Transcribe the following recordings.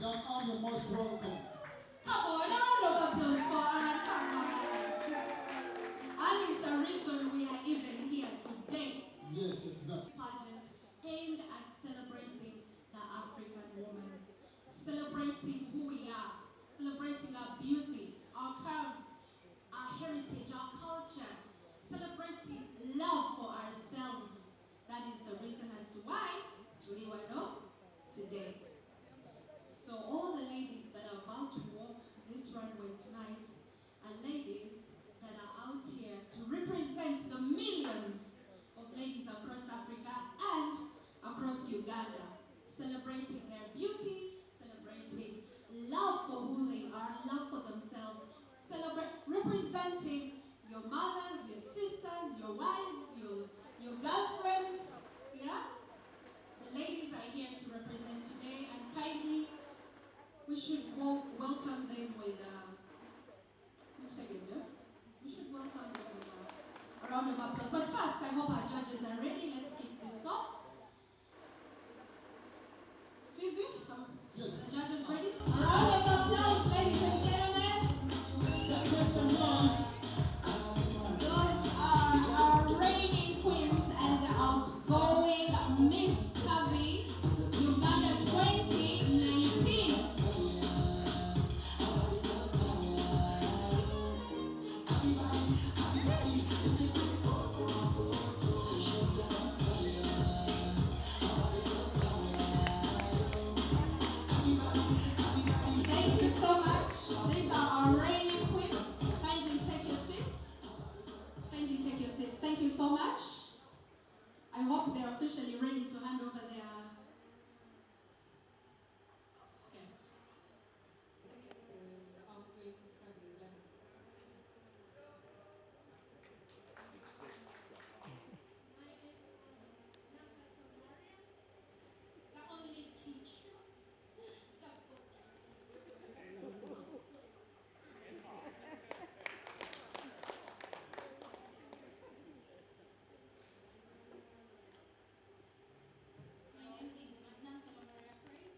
Madam Anne, you're most welcome. Come on, a round of applause for Anne. Come on. Anne is the reason we are even here today. Yes, exactly. Pageant aimed at celebrating the African woman, celebrating who we are, celebrating our beauty, our curves, our heritage, our culture, celebrating love for ourselves. That is the reason as to why we were today. So all the ladies that are about to walk this runway tonight are ladies that are out here to represent the millions of ladies across Africa and across Uganda, celebrating their beauty, celebrating love for who they are, love for themselves, representing your mothers, your sisters, your wives, your girlfriends, yeah? The ladies are here to represent today, and kindly, we should welcome them with we should welcome them with a round of applause. But first, I hope our judges are ready. Let's kick this off. Fizzy, Yes. the judges ready? A round of applause, ladies and gentlemen. Let's make some noise. Those are our reigning queens and the outgoing Miss Kavi, Uganda 2019. Thank you so much. These are our reigning queens. Kindly take your seats. Kindly take your seats. Thank you so much. I hope they're officially ready to hand over their... Okay. Not only teach the books. My name is Magna Maria Praise,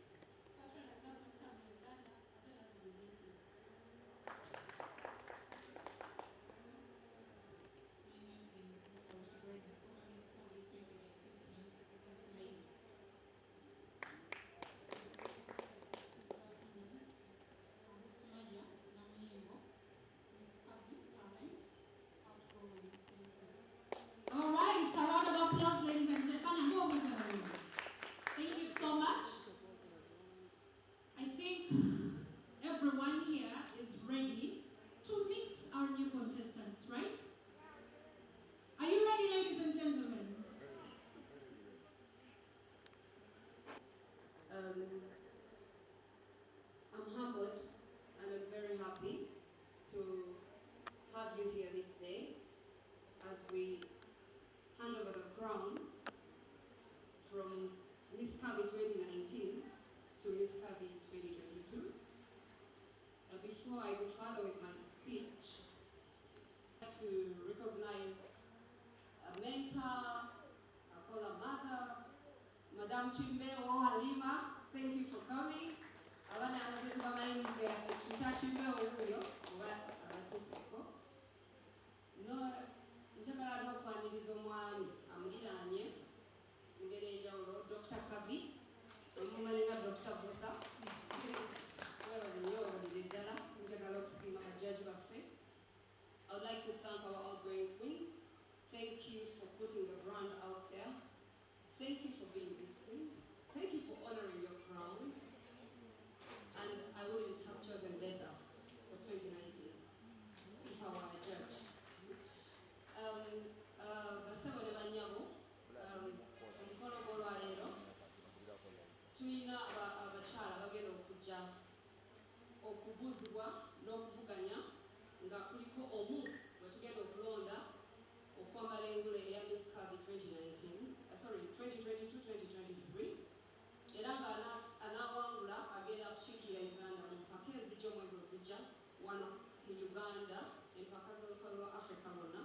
cultural example staff in Uganda, as well as in English. My name is Nicole Shibreda, formerly for the 2018 Trans Business Lady. Sumaya Namiyemo, Miss Kavi, talent, outgoing. Thank you. All right, a round of applause, ladies and gentlemen. Thank you so much. I think everyone here is ready to meet our new contestants, right? Are you ready, ladies and gentlemen? I'm humbled and I'm very happy to have you here this day as we hand over the crown from Miss Kavi 2019 to Miss Kavi 2022. Before I go further with my speech, I'd like to recognize a mentor, I call her mother, Madame Chimbeo Halima. Thank you for coming. Abana abatetu bamayinike ekita Chimbeo wuyo oba abatuseko. No, njagala n'okwaniriza omwami amuliraanye engeri enjawulo, Dr. Kavi, omumanyi nga Dr. Bosa. I would like to thank our outgoing queens. Thank you for putting the brand out there. Thank you for being disciplined. Thank you for honoring your crowns. And I wouldn't have chosen better for 2019 if I were a judge. Basebo ne banyabo, omukolo gw'olwaleero tulina abakyala bagenda okujja okubuuzibwa n'okuvuganya nga kuliko omu bwe tugenda okulonda okwambala engule eya Miss Kavi 2022-2023 era ng'anaawangula agenda kukiikirira Uganda mu mpaka ezijja omwezi ogujja wano mu Uganda, empaka z'olukalu lwa Africa lwonna,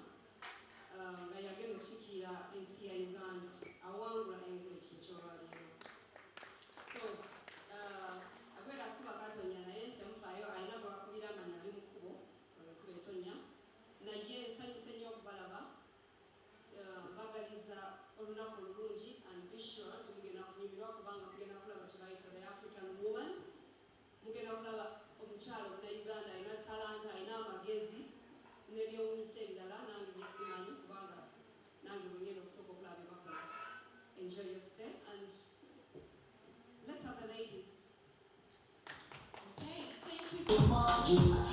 nga yagenda okukiikirira ensi ya Uganda awangula engule ekyo ekyolwaleero. So, agwera enjoy your stay, and let's have the ladies. Okay, thank you so much.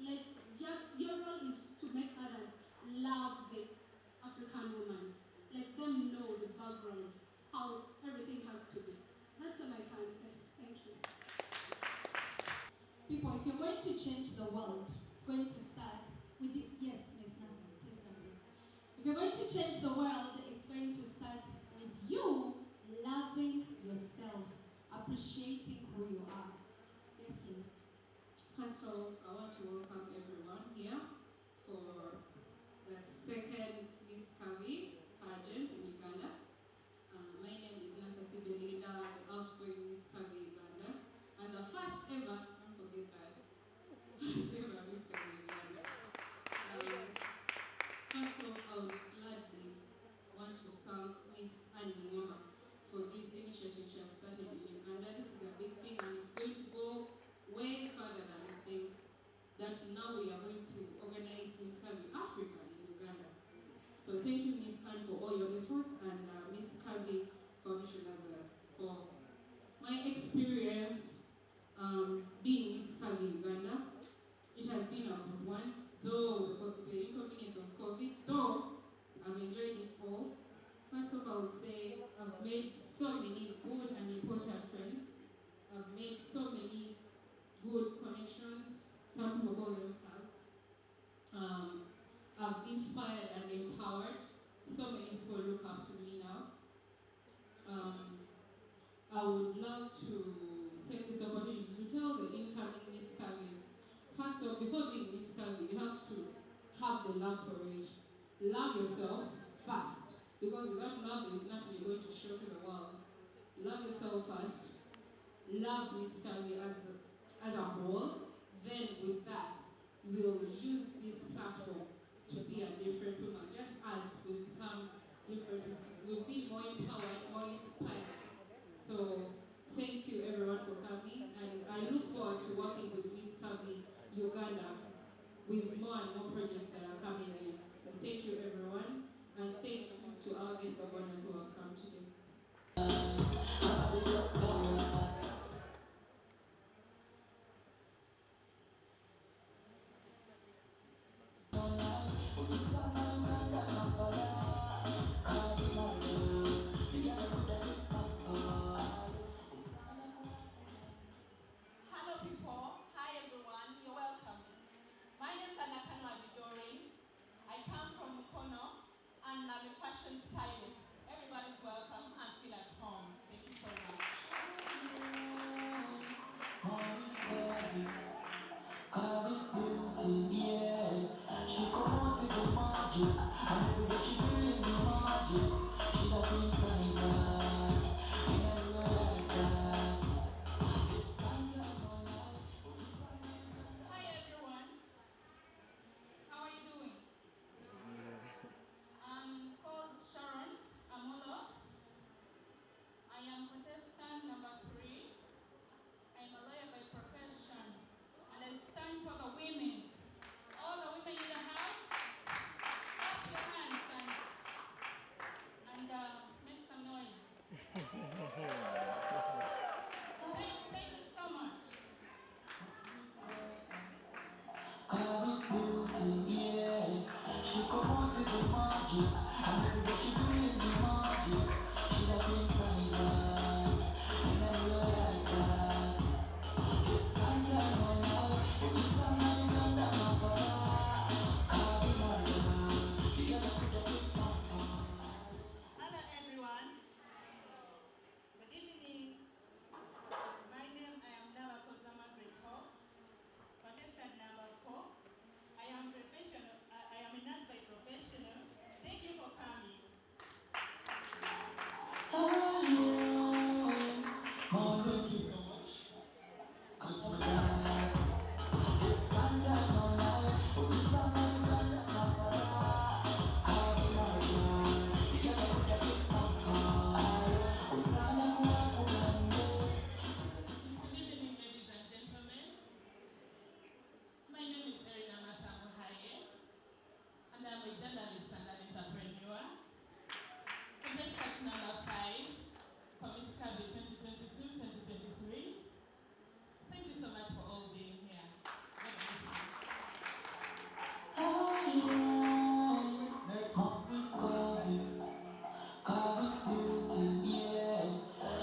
Let just your role is to make others love the African woman. Let them know the background, how everything has to be. That's all I can say. Thank you. People, if you're going to change the world, it's going to start with the, yes, Miss Nasser, please come in. If you're going to change the world, it's going to start with you loving yourself, appreciating who you are. Yes, please. First of all, I want to welcome everyone here for the second Miss Kavi pageant in Uganda. My name is Nasa Sibelinda, the outgoing Miss Kavi Uganda, and the first ever, don't forget that, first ever Miss Kavi Uganda. First of all, I would gladly want to thank Miss Annie Mwamba for this initiative she has started in Uganda. This is a big thing and it's going to go way further than we think. That now we are going to organize Miss Kavi Africa in Uganda. So thank you, Miss Anne, for all your efforts, and Miss Kavi Foundation for my experience being Miss Kavi Uganda. It has been a good one, though the inconvenience of COVID, though I've enjoyed it all. First of all, I would say I've made so many good and important friends. I've made so many good connections. Some people call them hugs. I've inspired and empowered. So many people look up to me now. I would love to take this opportunity to tell the incoming Miss Kavi. First of all, before being Miss Kavi, you have to have the love for it. Love yourself first, because without love, there is nothing you're going to show to the world. Love yourself first. Love Miss Kavi as a whole. Then with that, we'll use this platform to be a different woman, just as we've become different. We've been more empowered, more inspired. So thank you everyone for coming, and I look forward to working with Miss Kavi Uganda with more and more projects that are coming in. So thank you everyone, and thank you to our guest of honors who have come today. Hello people, hi everyone, you're welcome. My name is Anakanwa Didori. I come from Mukono and I'm a fashion stylist. Everybody's welcome and feel at home. Thank you so much. Kavi's beauty, yeah. She come out with the magic, and every day she bring the magic. She's a big sizer, and I realize that. It's time to my life. Hi everyone. How are you doing? I'm called Sharon Amulo. I am contestant number 3. I'm a lawyer by profession, and I stand for the women. All the women in the house, clap your hands and make some noise. Thank you so much. Kavi's beauty, yeah. She come out with the magic, and every day she bring the magic. She's a big sizer, and I realize that. It's time to my life, but it's a man under my power. Kavi, my love, you gotta put a big papa. Hello everyone. Good evening. My name I am Nawakoza Margaret Hall, contestant number 4. I am professional. I am a nurse by professional. Thank you for coming. Oh, yeah. Next. Mommy's loving, Carly's beauty, yeah.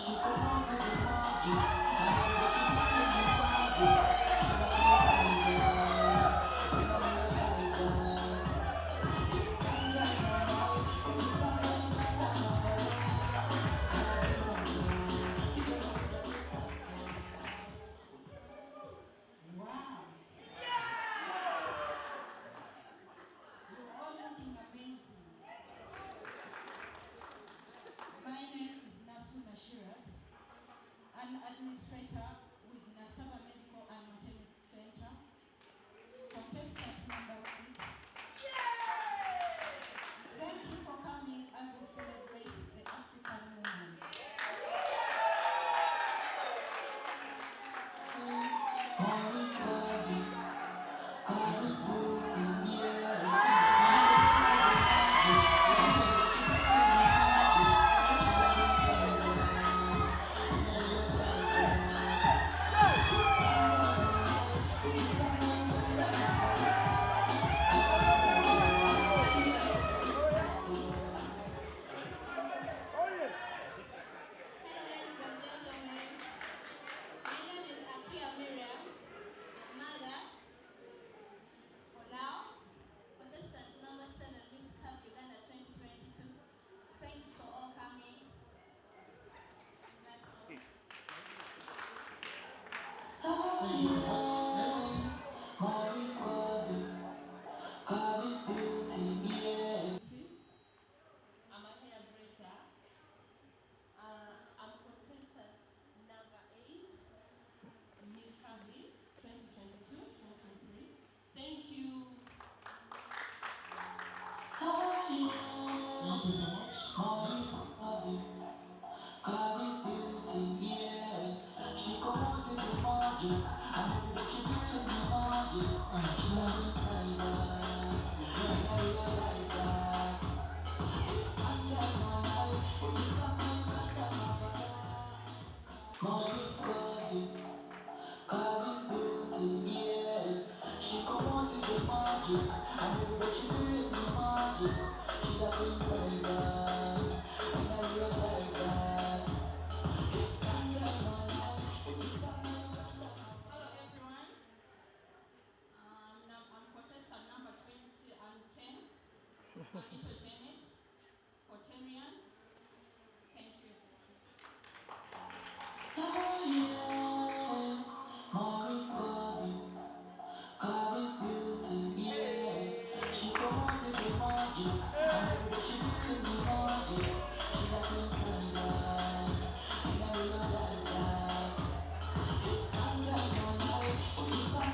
She come out with the magic, and she doing the magic. She's a princess, and I realize that. It's time now, but it's not Wow. You're all looking amazing. My name is Nasuna Shirat, an administrator with Nasaba Medical and Maternity Center. Contestant number 6. Thank you for coming as we celebrate the African woman. Mommy's loving, Carly's beauty, yeah. She doing the magic, she's a princess, and I realize that. It's time now, but it's not Hello, ladies and gentlemen. My name is Akia Miriam. I'm mother. For now, contestant number 7, Miss Cup Uganda 2022. Thanks for all coming. That's all. Thank you so much. Next. Mommy's loving, Carly's beauty, yeah. I'm a hairdresser. I'm contestant number 8, Miss Kabi 2022-2023. Thank you. Thank you so much. Mommy's loving, Carly's beauty, yeah. She come out with the magic, and every day she doing the magic. She's a princess, and I realize that. It's not time now, but it's not Mommy's loving, Carly's beauty, yeah. She come out with the magic, and every day she doing the magic. She's a princess, and I realize that. It's not time now, but it's not Hello everyone. I'm contestant number 20 and 10. I'm into Janet, Quaterian. Thank you everyone. Mommy's loving, Carly's beauty, yeah. She come out with the magic, and every day she doing the magic. She's a princess, and I realize that. It's not time now, but it's not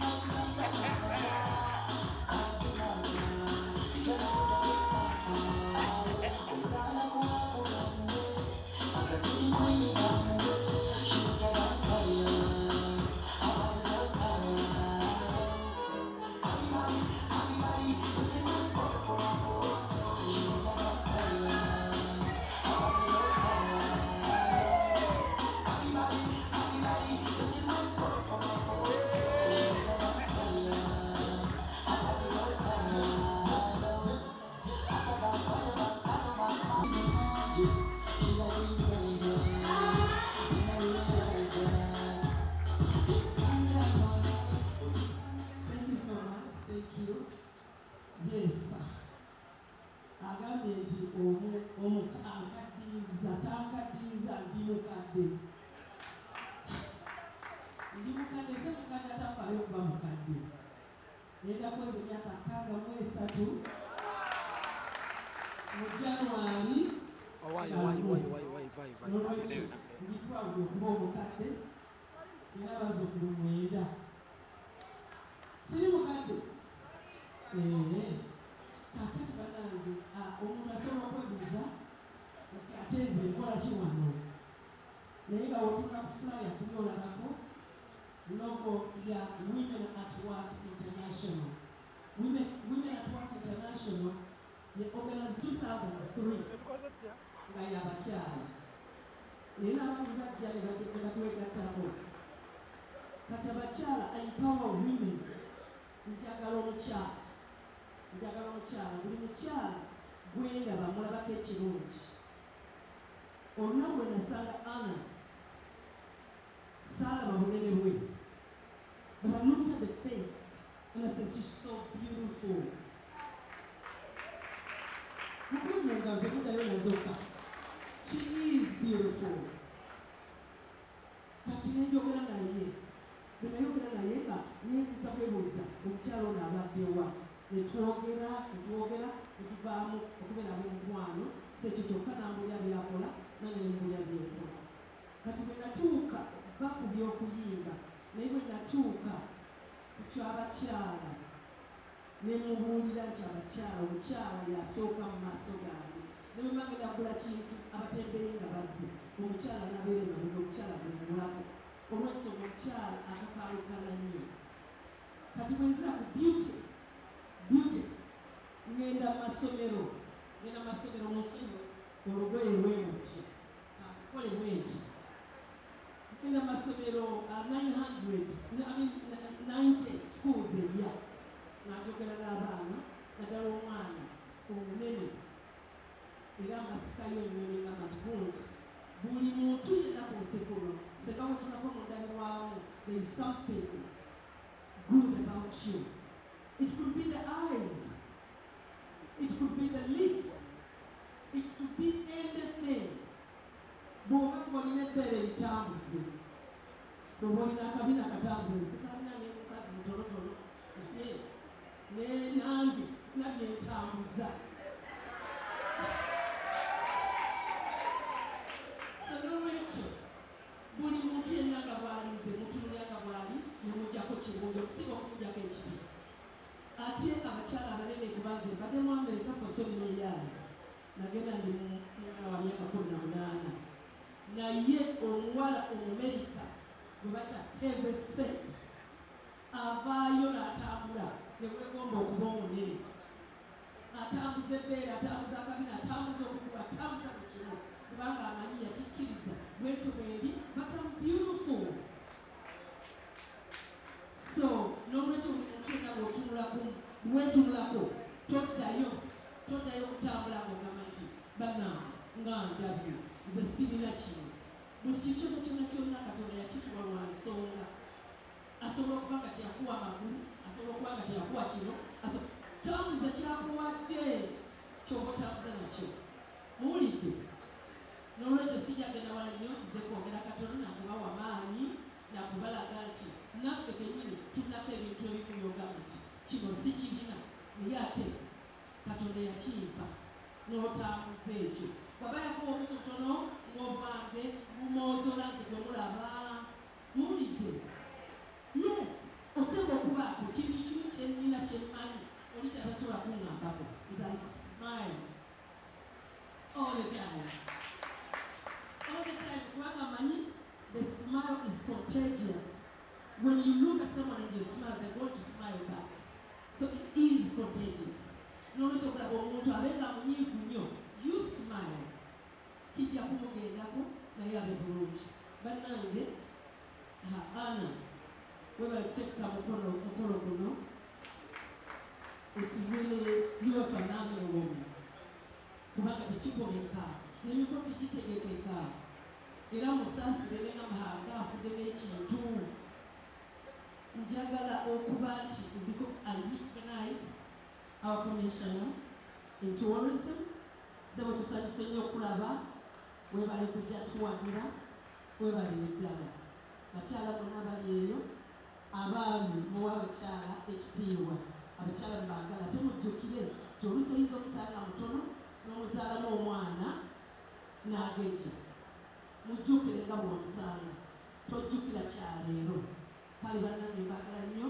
Usana kuwa kumande, asa kuti kwini bamwe, she got on fire. Thank you so much. Thank you. Yes. Agambye nti ankaddiza tankaddiza ndi mukadde. Ndi mukadde se mukadde atafaayo okuba mukadde. Ngenda kweza emyaka 63 mu January. N'olwekyo ndi proud okuba omukadde. Nina abazzukulu 9. Siri mukadde. Kakati banange omuntu asobola okwebuuza nti ate nze nkola ki wano? Naye nga wotuuka ku flyer kuli olabako logo ya Women at Work International. Women at Work International ye organized 2003 nga y'abakyala. Naye n'abantu bajja ne batwegattako. Kati abakyala empower women njagala omukyala njagala omukyala buli mukyala gwendaba mulabako ekirungi. Olunaku lwe nasanga Anna saalaba bunene bwe, but I looked at the face and I said, she's so beautiful. Mukunga nve mudayo nazoka. She is beautiful. Kati nenjogera naye, bwe nayogera naye nga neebuuza bwebuuza omukyala ono abadde wa. Netwogera netuvaamu okubeera abomukwano, si ekyo kyokka nambulya byakola nange nembulya byenkola. Kati bwe natuuka okuva ku by'okuyimba naye bwe natuuka ku ky'abakyala ne mubuulira nti abakyala omukyala yasooka mu maaso gange. Ne bwe bagenda kugula kintu abatembeeyi nga bazze, omukyala n'abeera emabega, omukyala bwengulako. Olw'ensi omukyala akakaalukana nnyo. Kati bwe nzira ku beauty ngenda mu masomero mu nsonyiwe olugoye lwemukye kakukole bwenti. Ngenda mu masomero 90 schools eya n'ajogera n'abaana naddala omwana omunene era amasikayo ennyonyi ngamba nti bunti buli muntu yenna ku nsi kuno senga wetunako mu ndabirwamu, there is something good about you. It could be the eyes, it could be the lips, it could be anything. Bw'oba ng'olina ebbeere litambuze, bw'oba olina akabina akatambuze, sikalina n'omukazi mutonotono naye nange nabye ntambuza. So n'olwekyo buli muntu yenna nga bw'alinze mutunulya nga bw'ali nemujjako kirungi okusinga okumujjako ekibi. Ate abakyala abanene kubanze mbadde mu America for so many years. Nagenda ndi mwana wa myaka 18. Naye omuwala Omumerika gwe bata Heavyset avaayo n'atambula ne bwegomba okuba omunene. Atambuza ebbeere, atambuza akabina, atambuza okukuba, atambuza buli kimu kubanga amanyi yakikkiriza bwetyo bwendi, but I'm beautiful. So n'olwekyo buli muntu yenna bw'otunulako toddayo kutambula ng'ogamba nti bannange nga ndabye nze sirina kino. Buli kintu kyonna Katonda yakituwa lwa nsonga. Asobola okuba nga teyakuwa magulu, asobola okuba nga teyakuwa kino, tambuza kyakuwadde ky'oba otambuza nakyo. Muwulidde? N'olwekyo sijja genda wala nnyo nzize kwogera Katonda nakubawa maanyi nakubalaga nti naffe kennyini tulinako ebintu ebikunyogamba nti kino si kirina naye ate Katonda yakimpa n'otambuza ekyo. Bw'aba yakuwa omusotono ng'obange mumoozola nze gwe mulaba. Muwulidde? Yes, oteeka okubaako kintu kimu kyennina kyemmanyi oli kyatasobola kuŋŋambako. Is I smile all the time. Kubanga manyi the smile is contagious. When you look at someone and you smile, they're going to smile back. So it is contagious. N'olwekyo okulaba omuntu abenga munyiivu nnyo, you smile, kijja kumugendako naye abe bulungi. Bannange, Anna, weba kuteeka mukolo guno, it's really, you are phenomenal woman. Kubanga tekikoleka, n'emikono tegitegekeka. Era musaasire nga Mahanga afudde n'ekintu. Njagala okuba nti I recognize our commissioner in tourism. Sebo tusanyuse nnyo okulaba, weebale kujja tuwagira, weebale eddala. Bakyala bonna bali eyo, abaami muwa abakyala ekitiibwa. Abakyala mbagala ate mujjukire nti oluusi oyinza omusaala mutono n'omuzaalamu omwana n'ageja. Mujjukire nga bw'omusaala, tojjukira kyaleero. Kale bannange mbagala nnyo.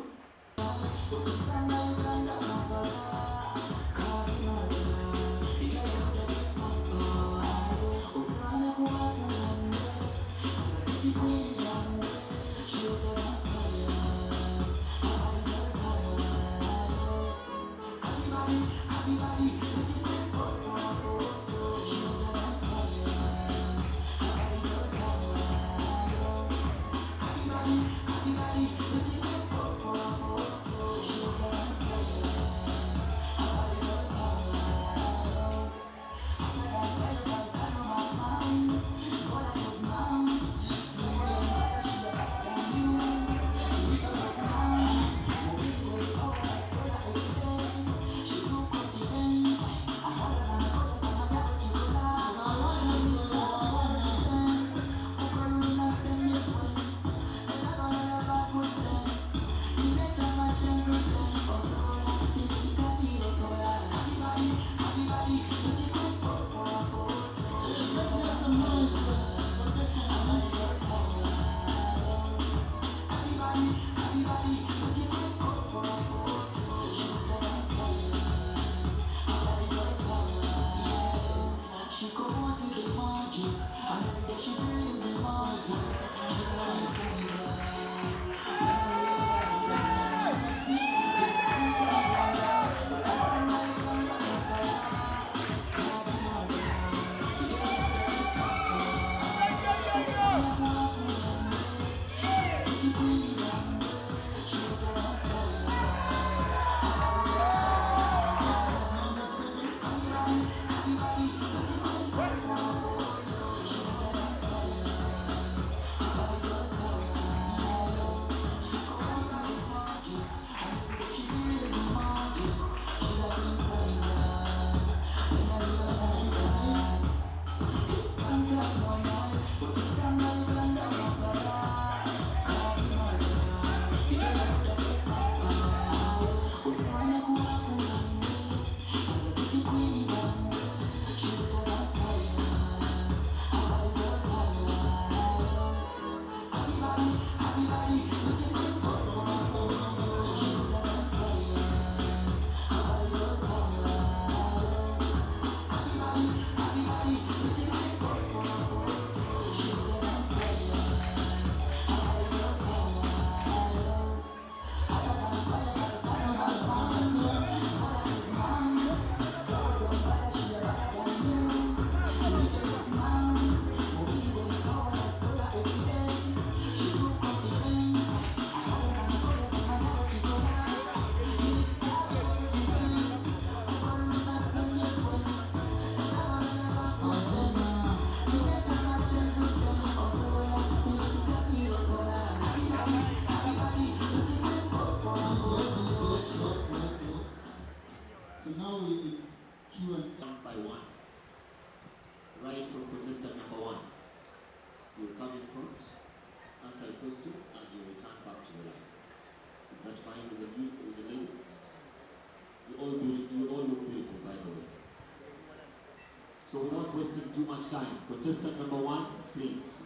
wasting too much time. Contestant number 1, please.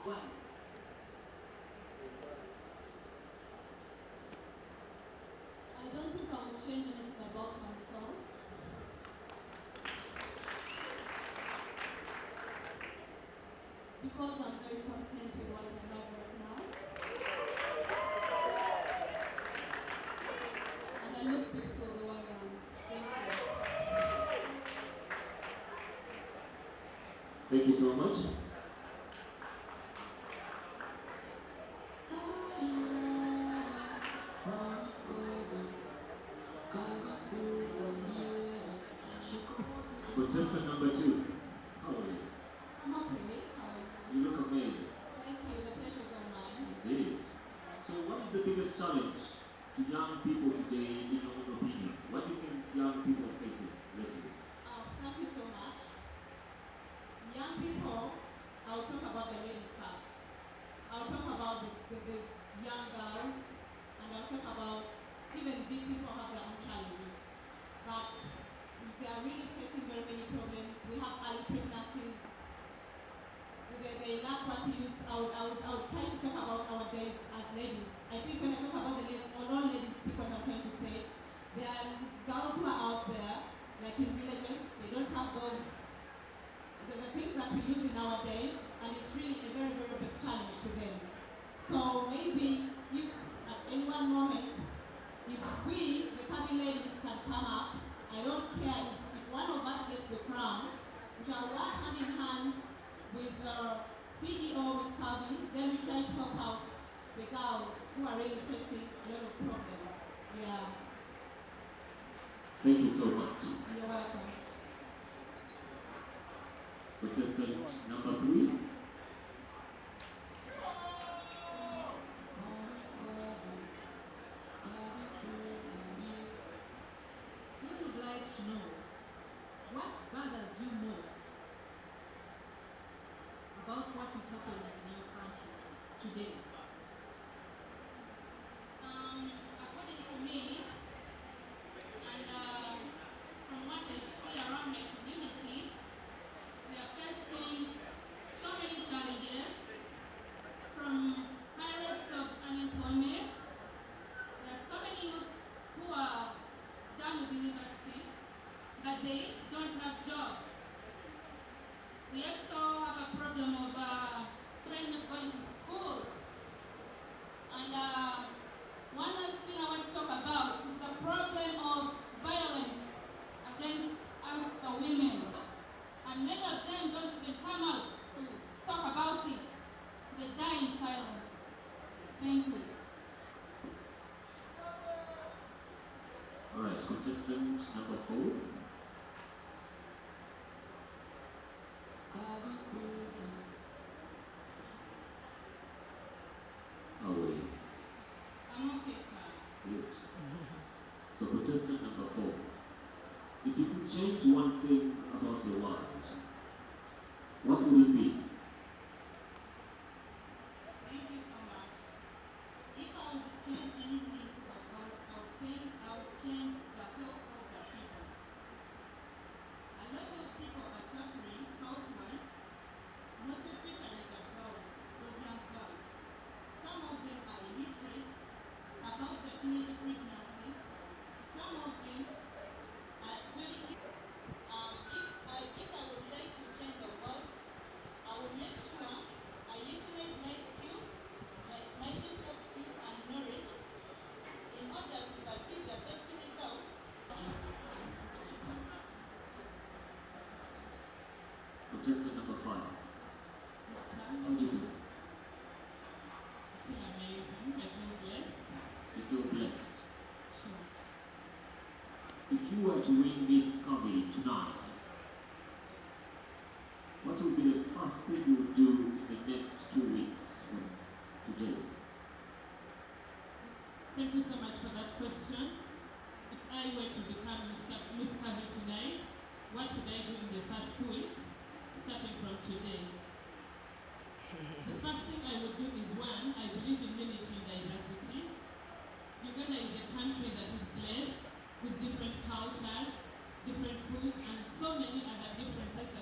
One. I don't think I will change anything about myself. Because I'm very content with what I have right now. And I look beautiful the way I am. Thank you. Thank you so much. Contestant number 2. How are you? I'm okay. How are you? You look amazing. Thank you. The pleasure's all mine. Indeed. So what is the biggest challenge to young people today, in your own opinion? What do you think young people are facing lately? Thank you so much. Young people, I'll talk about the ladies first. I'll talk about the young girls, and I'll talk about even big people have their own challenges. But they are really facing very many problems. We have early pregnancies. They lack what to use. I would try to talk about our days as ladies. I think when I talk about the ladies, or all ladies speak what I'm trying to say. There are girls who are out there, like in villages, they don't have those, the things that we use in our days, and it's really a very, very big challenge to them. So maybe if at any one moment, if we, the coming ladies, can come up, I don't care if one of us gets the crown, we shall work hand in hand with the CEO, Ms. Kavi, then we try to help out the girls who are really facing a lot of problems. Yeah, Thank you so much. you're welcome. Contestant number 3. We would like to know what bothers you most about what is happening in your country today. According to me, and from what I see around my community, we are facing so many challenges, from high rates of unemployment. There are so many youths who are done with university, but they don't have jobs. We also have a problem of children not going to school. And one last thing I want to talk about is the problem of violence against us, the women. And many of them don't even come out to talk about it. They die in silence. Thank you. Alright, contestant number 4. How are you? I'm okay, sir. Good. So contestant number 4. If you could change one thing about the world, what would it be? Thank you so much. If I would change anything to the world, I would think I would change the health of the people. A lot of people are suffering health-wise, most especially the girls, those young girls. Some of them are illiterate about the teenage pregnancies. Some of them are very if I would like to change the world, I will make sure I utilize my skills, like my list of skills and knowledge, in order to achieve the best result. Contestant number 5. How do you feel? I feel amazing. I feel blessed. You feel blessed. Sure. If you were to win Miss Kavi tonight, what would be the first thing you would do in the next 2 weeks from today? Thank you so much for that question. If I were to become Miss Kavi tonight, what would I do in the first 2 weeks, starting from today? The first thing I would do is, one, I believe in unity and diversity. Uganda is a country that is blessed with different cultures, different foods, and so many other differences that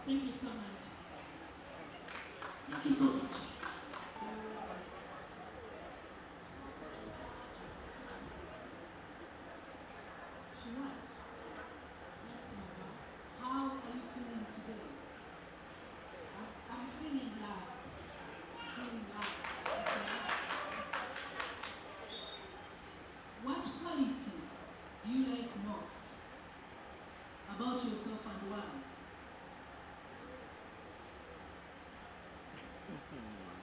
Thank you so much. Thank you so much. Shiraz, yes, Mama. How are you feeling today? I'm feeling loved. Feeling loved. Okay. What quality do you like most about yourself and why?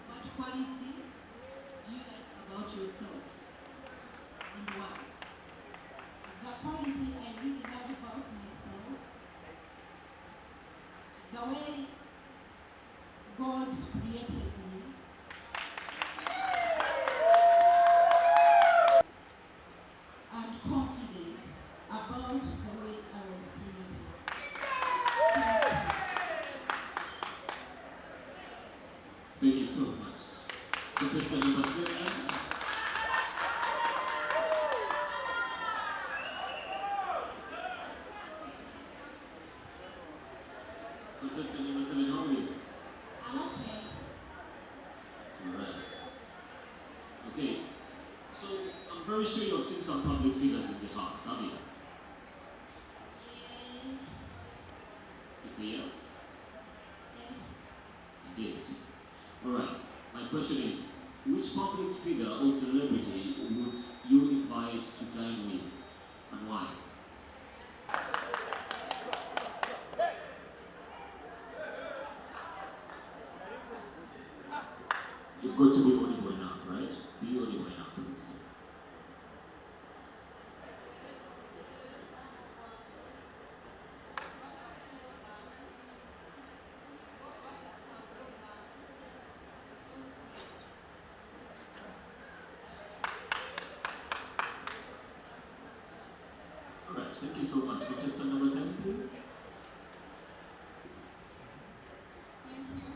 What quality do you like about yourself and why? The quality I really love about myself, the way God created me, and confident about the way I was created. Thank you so much. Contestant number 7. Contestant number 7, how are you? I'm okay. Alright. Okay. So, I'm very sure you've seen some public figures in the house, have you? Yes. It's a yes. Yes. You did. Alright. My question is, which public figure or celebrity would you invite to dine with, and why? You've got to be audible enough, right? Be audible enough, please. Alright, thank you so much. Contestant number 10, please. Thank you.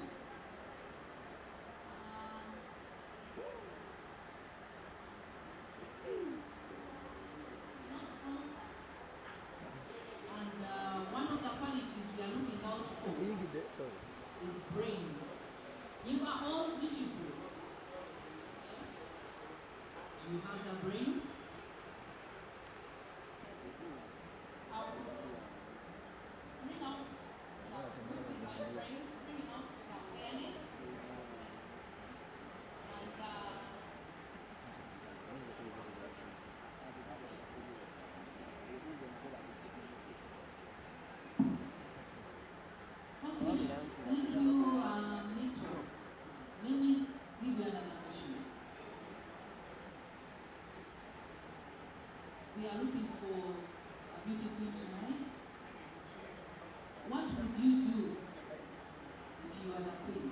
And one of the qualities we are looking out for is brains. You are all beautiful. Do you have the brains? I would bring out with my brains, bring out the awareness and Okay, thank you, Nito. Let me give you another question. We are looking for a beauty queen tonight. What would you do if you are the queen?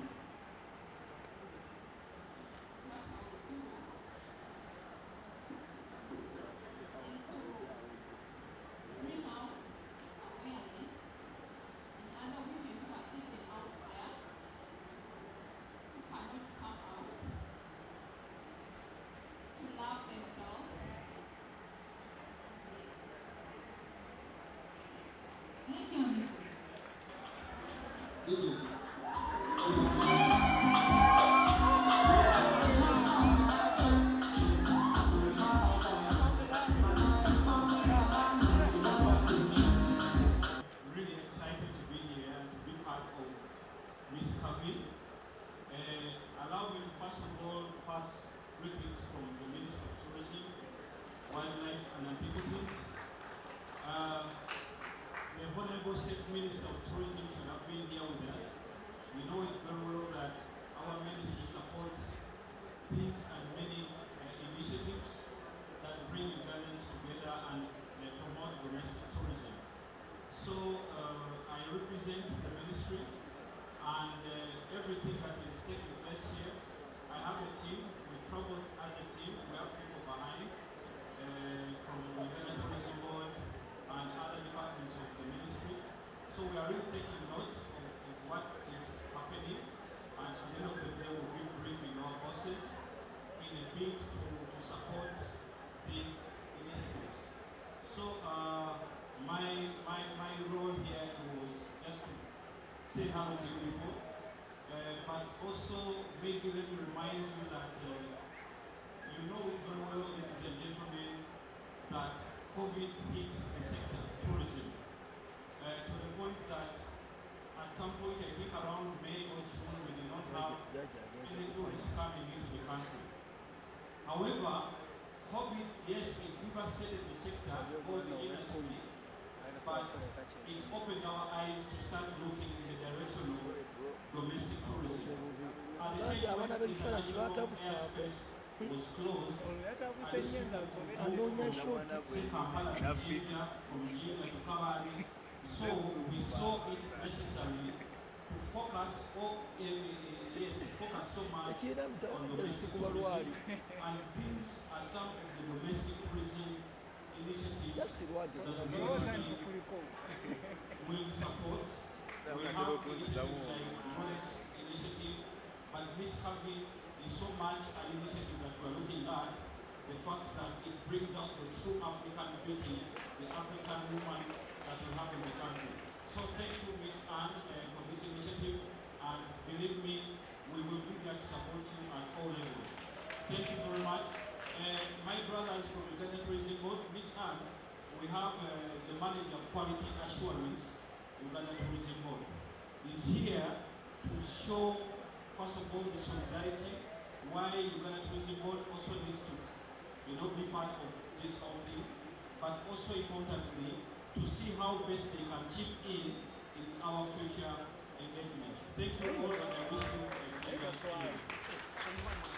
what I would do is to bring out awareness in other women who are hidden out there, who cannot come out, to love themselves. Yes. Thank you, Nito. Did you? Really excited to be here and to be part of Miss Kavi. Allow me to first of all pass greetings from the Ministry of Tourism, Wildlife and Antiquities. The Honorable State Minister of Tourism should have been here with us. We know it very well that our ministry supports these and many initiatives that bring Ugandans together and promote domestic tourism. So I represent the ministry and everything that is taking place here. I have a team. We travel as a team. We have people behind from the Uganda Tourism Board and other departments of the ministry. So we are really taking notes of what is happening, and at the end of the day we'll be briefing our bosses in a bid to support these initiatives. So my role here was just to say hello to you people, but also maybe let me remind you that you know very well, ladies and gentlemen, that COVID hit the sector, tourism, to the point that at some point, I think around May or June, we did not have any tourists coming into the country. However, COVID, yes, it devastated the sector or the industry, but it opened our eyes to start looking in the direction of domestic tourism. At the time when the international airspace was closed, say Kampala to Jinja, from Jinja to Kabale, so we saw it necessary to focus focus so much on domestic tourism. And these are some of the domestic tourism initiatives that the ministry will support. We have initiatives like Knowledge Initiative, but Miss Harvey is so much an initiative that we're looking at, the fact that it brings out the true African beauty, the African woman that we have in the country. So thank you, Miss Anne, for this initiative, and believe me, we will be there to support you at all levels. Thank you very much. My brothers from the Uganda Tourism Board, Miss Anne, we have the manager of quality assurance, Uganda Tourism Board, is here to show, first of all, the solidarity, why Uganda Tourism Board also needs to, be part of this whole thing, but also importantly, to see how best they can chip in our future engagements. Thank you all, and I wish you a pleasant evening.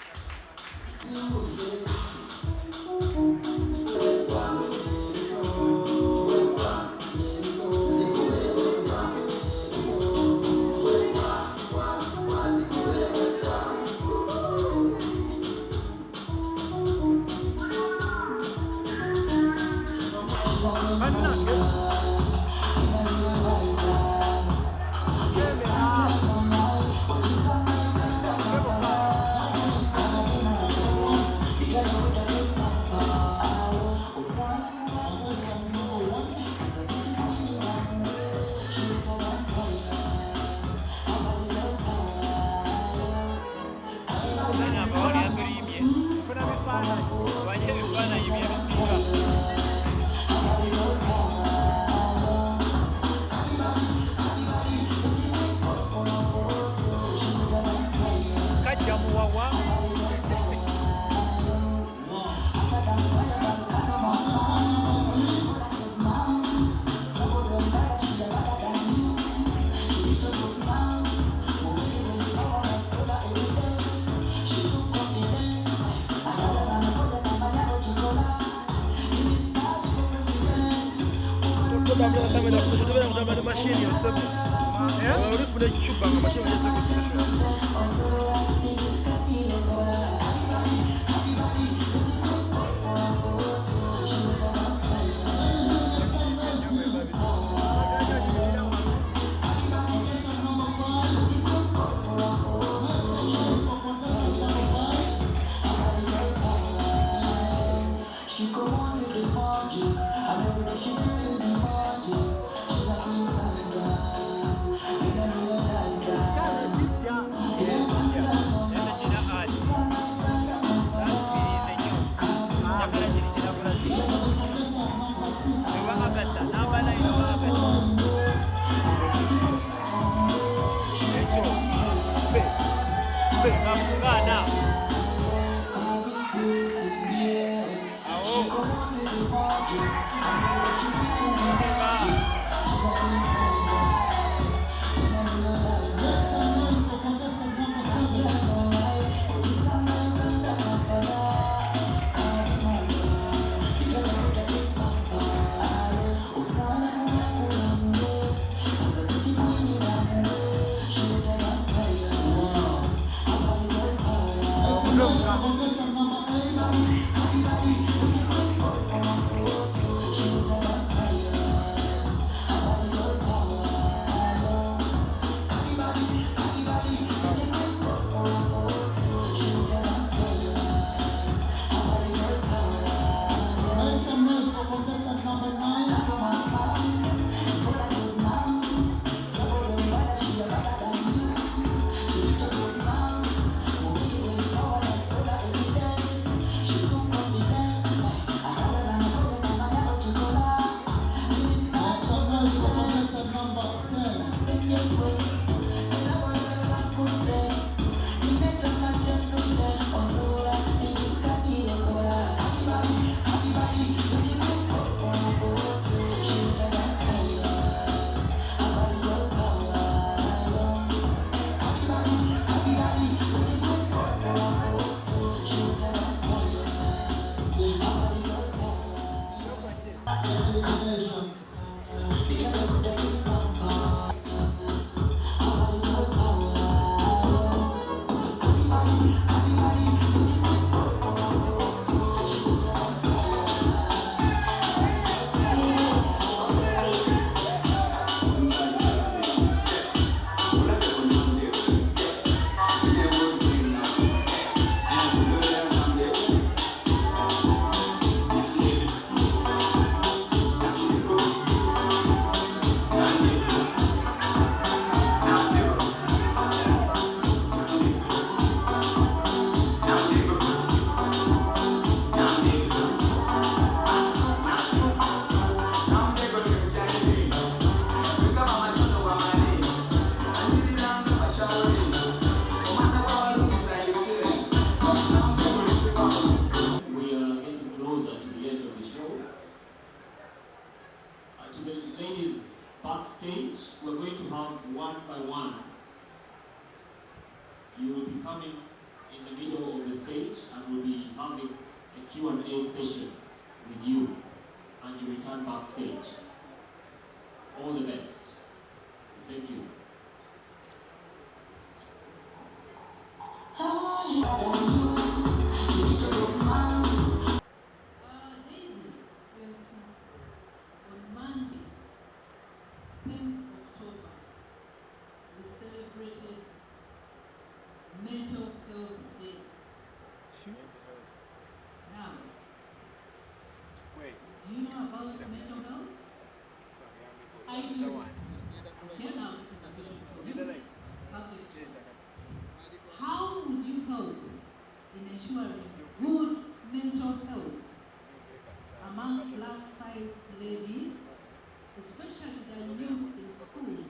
We are getting closer to the end of the show. To the ladies backstage, we're going to have one by one. You will be coming in the middle of the stage and we'll be having a Q&A session with you and you return backstage. All the best. Thank you. Daisy, yes, on Monday, 10th October, we celebrated Mental Health Day. Now, do you know about mental health? I do. Okay, now this is a question for you. Perfect. How would you help in ensuring good mental health among plus-size ladies, especially the youth in schools?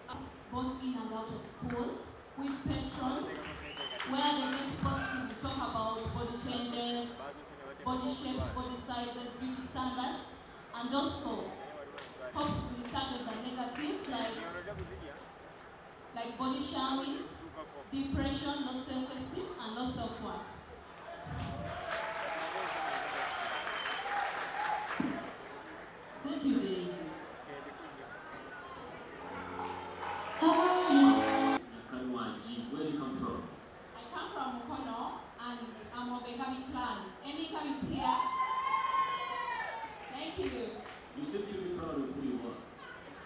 Us both in and out of school with patrons where they get to positively talk about body changes, body shapes, body sizes, beauty standards, and also hopefully target the negatives like body shaming, depression, low self-esteem, and low self-worth. Thank you, Daisy. Nakanwaji, where do you come from? I come from Mukono and I'm of the Ngami clan. Any Ngamis here? Thank you. You seem to be proud of who you are.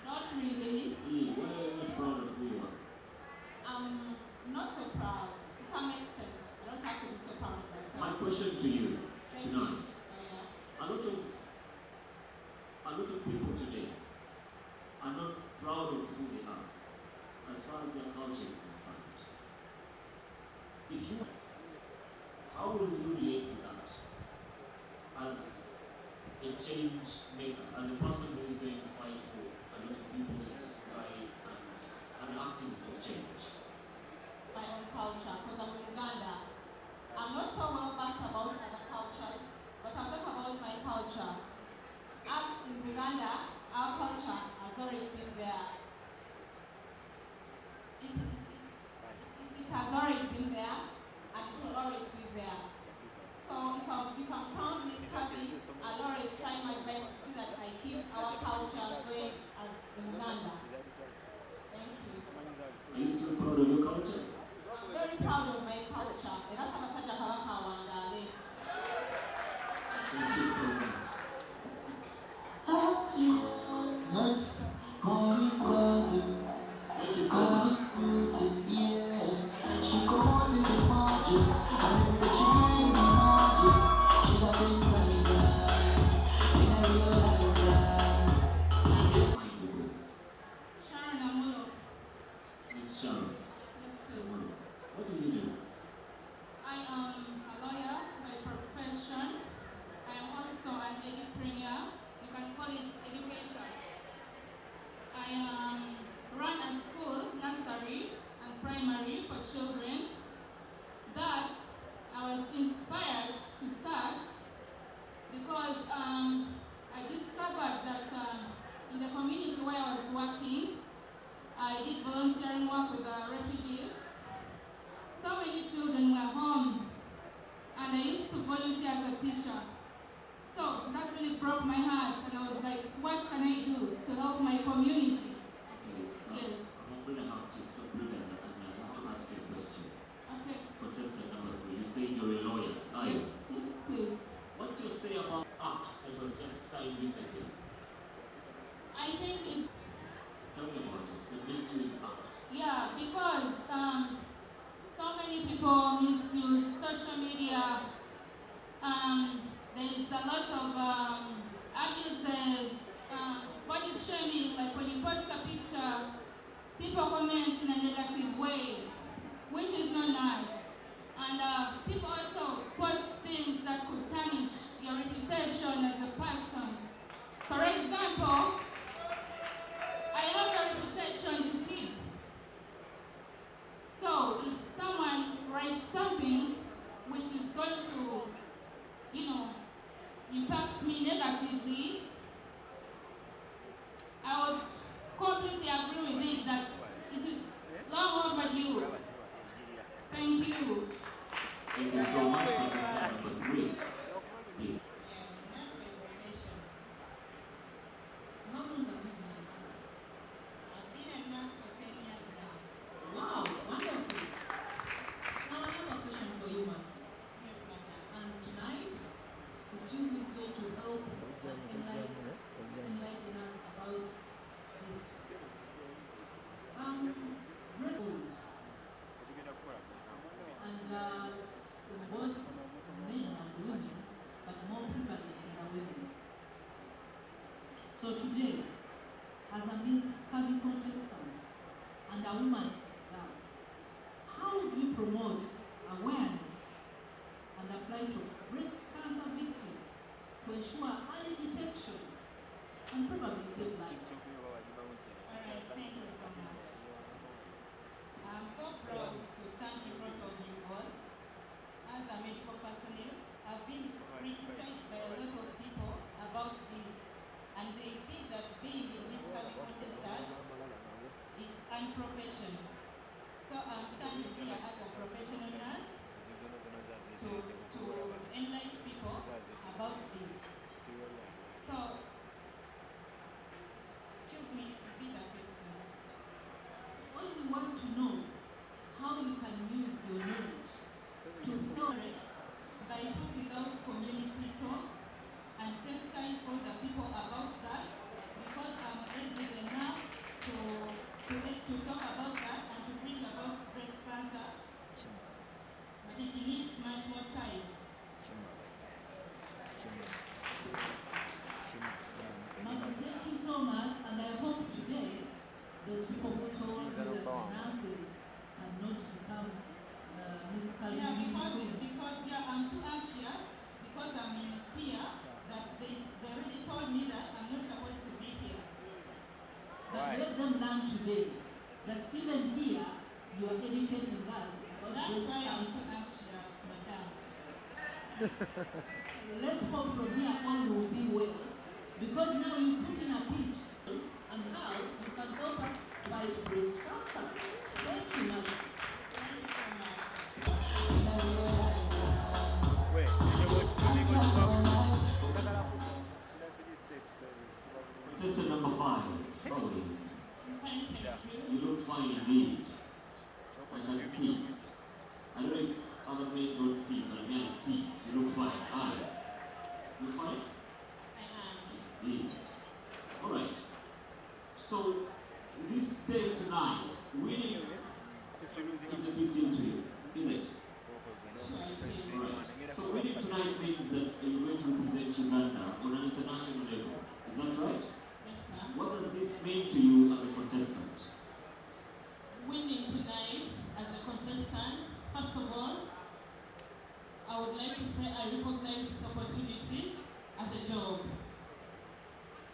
Not really. Why are you not proud of who you are? I'm not so proud. To some extent, I don't have to be so proud of myself. My question to you Thank tonight. You. Oh, yeah. A lot of people today are not proud of who they are as far as their culture is concerned. If you, how will you relate with that as a change maker, as a person who is going to fight for a lot of people's rights and an activist of change? My own culture, because I'm in Uganda. I'm not so well versed about other cultures, but I'll talk about my culture. Us in Uganda, our culture has always been there. It has always been there, and it will always be there. So if I'm crowned Miss Kabi, I'll always try my best to see that I keep our culture going as in Uganda. Thank you. Are you still proud of your culture? I'm very proud of my culture. Thank you so much. Next, mommy's calling. Thank you so much. Beauty, yeah. She come on with the magic. I mean, she bring the magic. She's a princess, and I realize that. Mind you, please. Sharon Amulo. Miss Sharon, Yes, please. what do you do? I am a lawyer by profession. I am also an educator. You can call it educator. working. I did volunteering work with the refugees. So many children were home, and I used to volunteer as a teacher. So that really broke my heart, and I was like, what can I do to help my community? Okay. Yes. I'm afraid I have to stop you there, and I have to ask you a question. Okay. Contestant number 3, you say you're a lawyer. Are you? Yes, please. What's your say about act that was just signed recently? I think it's, Tell me about it, the Misuse Act. yeah, because so many people misuse social media. There's a lot of abuses, body shaming, like when you post a picture, people comment in a negative way, which is not nice. And people also post things that could tarnish your reputation as a person. For example, I have a reputation to keep. So if someone writes something which is going to, impact me negatively, I would completely agree with it that it is long overdue. Thank you. Thank you so much, contestant number 3. Please. How long have you been a nurse? I've been a nurse for 10 years now. Wow, wonderful. Now I have a question for you, ma'am. Yes, madam. And tonight, it's you who is going to help enlighten us about this. Breast wound. And it's in both men and women, but more prevalent in the women. So today, as a Miss Curvy contestant and a woman that, how would you promote awareness and the plight of breast cancer victims to ensure early detection and probably save lives? Alright, thank you so much. I'm so proud to stand in front of you all. As a medical personnel, I've been criticized by a lot of people about this, and they think that being in Miss Curvy contestant, it's unprofessional. So I'm standing here as a professional nurse to enlighten people about this. So, excuse me, repeat that question. All we want to know how you can use your knowledge to help. By putting out community talks and sensitize all the people about that, because I'm educated enough to talk about that and to preach about breast cancer, but it needs much more time. Mother, thank you so much, and I hope today those people who told you that nurses cannot become Miss Curvy Yeah, beauty because queens. I'm too anxious, because I'm in fear that they already told me that I'm not supposed to be here. But let them learn today that even here you are educating us about That's breast why I'm cancer. so anxious, madam. Let's hope from here all will be well, because now you put in a pitch and how you can help us fight breast cancer. Thank you, madam. Thank you so much. Contestant number 5. How are you? Fine, thank you. You look fine indeed. I can see. I don't know if other men don't see, but I see. You look fine. Are you? You fine? I am. Indeed. Alright. So, this day tonight, winning is a big deal to you, is it? Sure it is. Alright. So winning tonight means that you're going to represent Uganda on an international level. Is that right? Yes, sir. What does this mean to you as a contestant? Winning tonight as a contestant, first of all, I would like to say I recognize this opportunity as a job.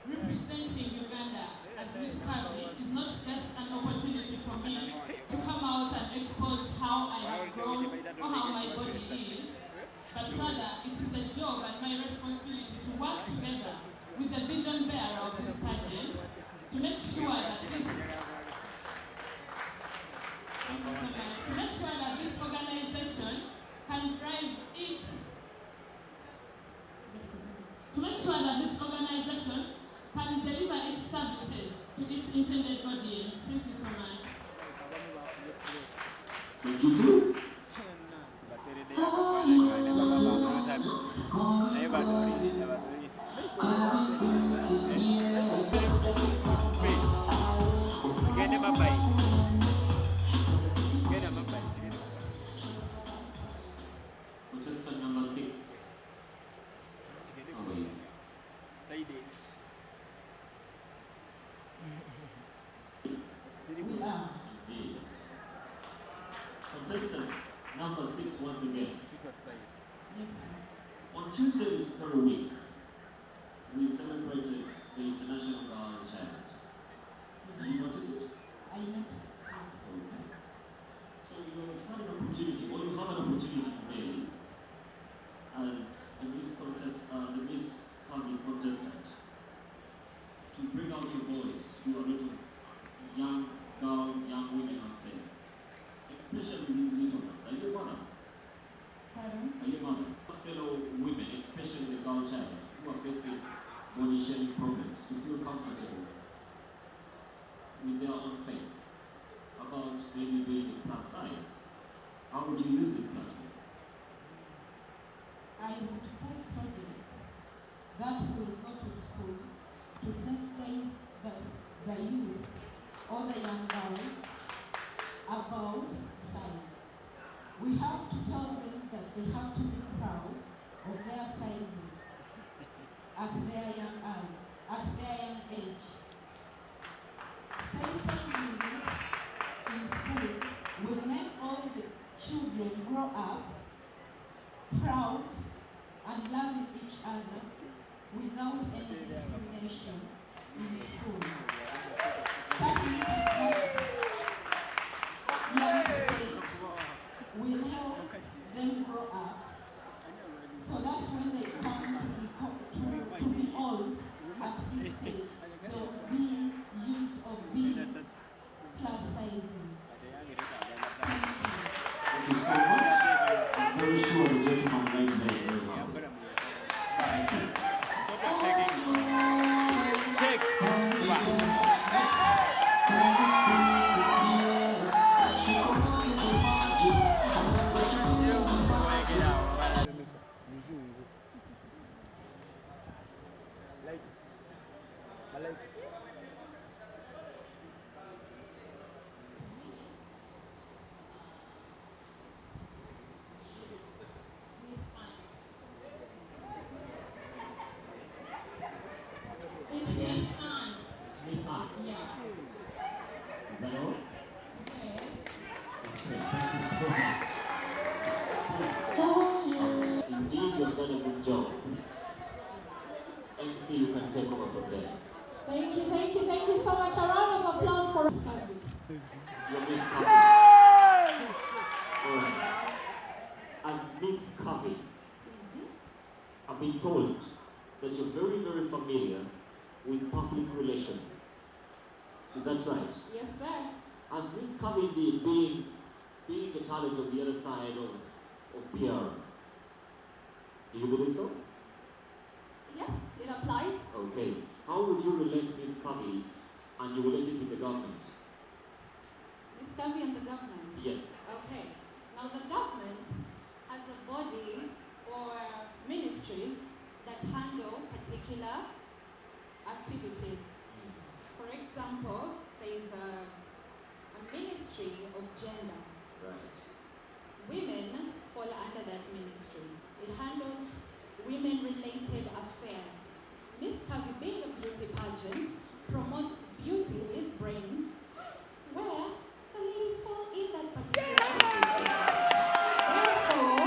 Representing Uganda as Miss Curvy is not just an opportunity for me to come out and expose how I have grown or how my body is, but rather it is a job and my responsibility to work together with the vision bearer of this pageant to to make sure that this Thank you so much. To make sure that this organization can drive its can deliver its services to its intended audience. Thank you so much. Thank you too. Contestant number 6. How are you? We are. Indeed. Contestant number 6 once again. Yes, sir. On Tuesday this very week, we celebrated the International Girl Child. Did you notice it? I noticed it. Okay. So you have had an opportunity, or you have an opportunity today, as a Miss Carving contestant, to bring out your voice to a lot of young girls, young women out there, especially these little ones. Are you a mother? Pardon? Are you a mother? Fellow women, especially the girl child, who are facing body shaming problems, to feel comfortable with their own face about maybe being plus size. How would you use this platform? I would put projects that will go to schools to sensitize the youth or the young girls about size. We have to tell them that they have to be proud of their sizes at their young age. Sensitizing it in schools will make all the children grow up proud and loving each other without any discrimination in schools. Starting at that young stage will help them grow up so that when they come to be old at this stage, they'll be used of being plus sizes. Thank you. Thank you so much. I'm very sure the gentleman right there is very happy. Thank you. It's Miss Anne. It's Miss Anne. Yeah. Is that all? Yes. Okay, thank you so much. Yes. Indeed, you have done a good job. MC, you can take over from there. Thank you so much. A round of applause for Miss Carving. You're Miss Carvey. Alright. As Miss Carvey, I've been told that you're very, very familiar with public relations. Is that right? Yes, sir. As Miss Carvey did, being a talent on the other side of PR, do you believe so? Yes, it applies. Okay. How would you relate Miss Carvey and you relate it with the government? Miss Carvey and the government. Yes. Okay. Now the government has a body or ministries that handle particular activities. For example, there is a ministry of gender. Right. Women fall under that ministry. It handles women-related affairs. Miss Carvey, being a beauty pageant, promotes beauty with brains, where the ladies fall in that particular category. Therefore,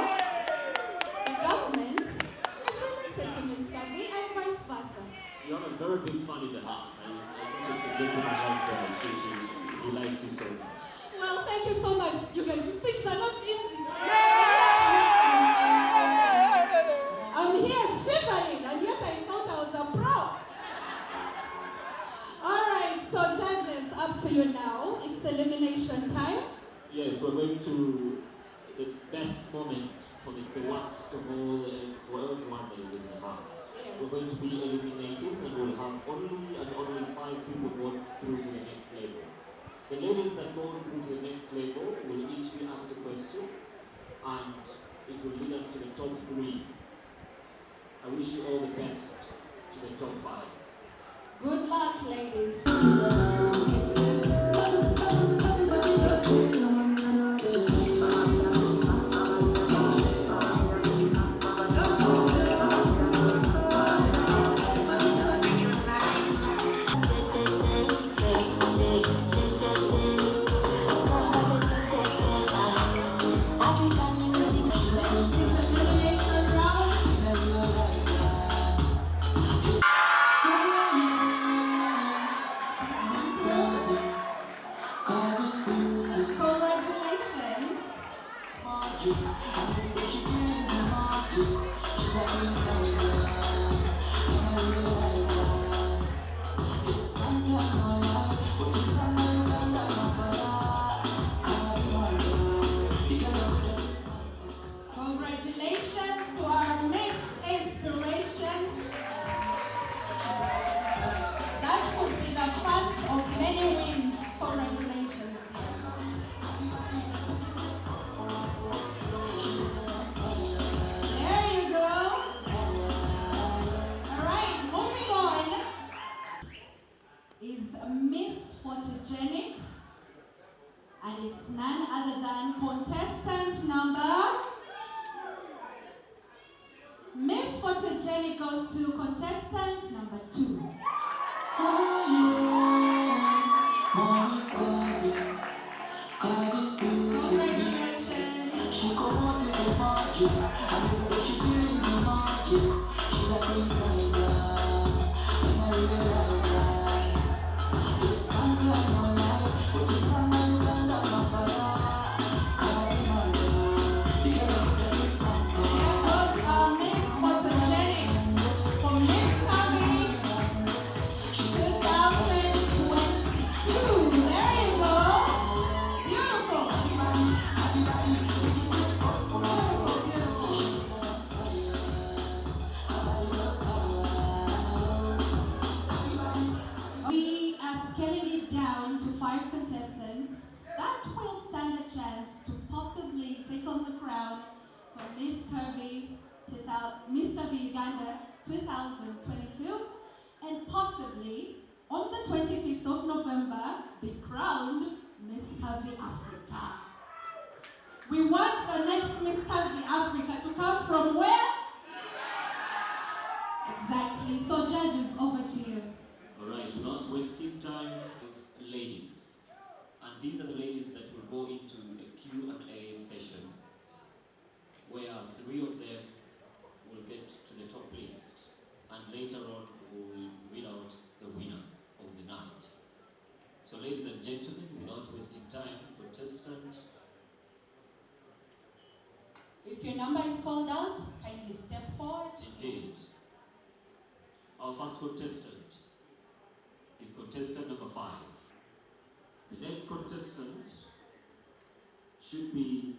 the government is related to Miss Carvey and vice versa. You have a very big fan in the house. I noticed the gentleman right there. He likes you so much. Well, thank you so much, you guys. These things are not easy. I'm here shivering, and yet I thought I was a pro. All right, back to you now. It's elimination time. Yes, we're going to the best moment the worst of all for everyone that is in the house. Yes. We're going to be eliminating and we'll have only 5 people go through to the next level. The ladies that go through to the next level will each be asked a question and it will lead us to the top 3. I wish you all the best to the top 5. Good luck, ladies. Congratulations to our Miss Inspiration. That could be the first of many wins. Congratulations. There you go. All right, moving on is Miss Photogenic, and it's none other than contestant number. Miss Photogenic goes to contestant number 2. Congratulations. She come on with the magic, and when she feeling the magic, she's a princess. And I realize that it's not like no lie, but it's not like that my para. Carry my love, you gotta put the big pump on. Here goes Miss Photogenic from Miss Harvey 2022. There you go. Beautiful. We are scaling it down to 5 contestants that will stand a chance to possibly take on the crown for Miss Curvy Uganda 2022 and possibly on the 25th of November be crowned Miss Curvy Africa. We want the next Miss Curvy Africa to come from where? Exactly. So judges, over to you. Alright, without wasting time, ladies. And these are the ladies that will go into a Q&A session where 3 of them will get to the top list and later on we'll read out the winner of the night. So ladies and gentlemen, without wasting time, contestant. If your number is called out, kindly step forward. Indeed. Our first contestant is contestant number 5. The next contestant should be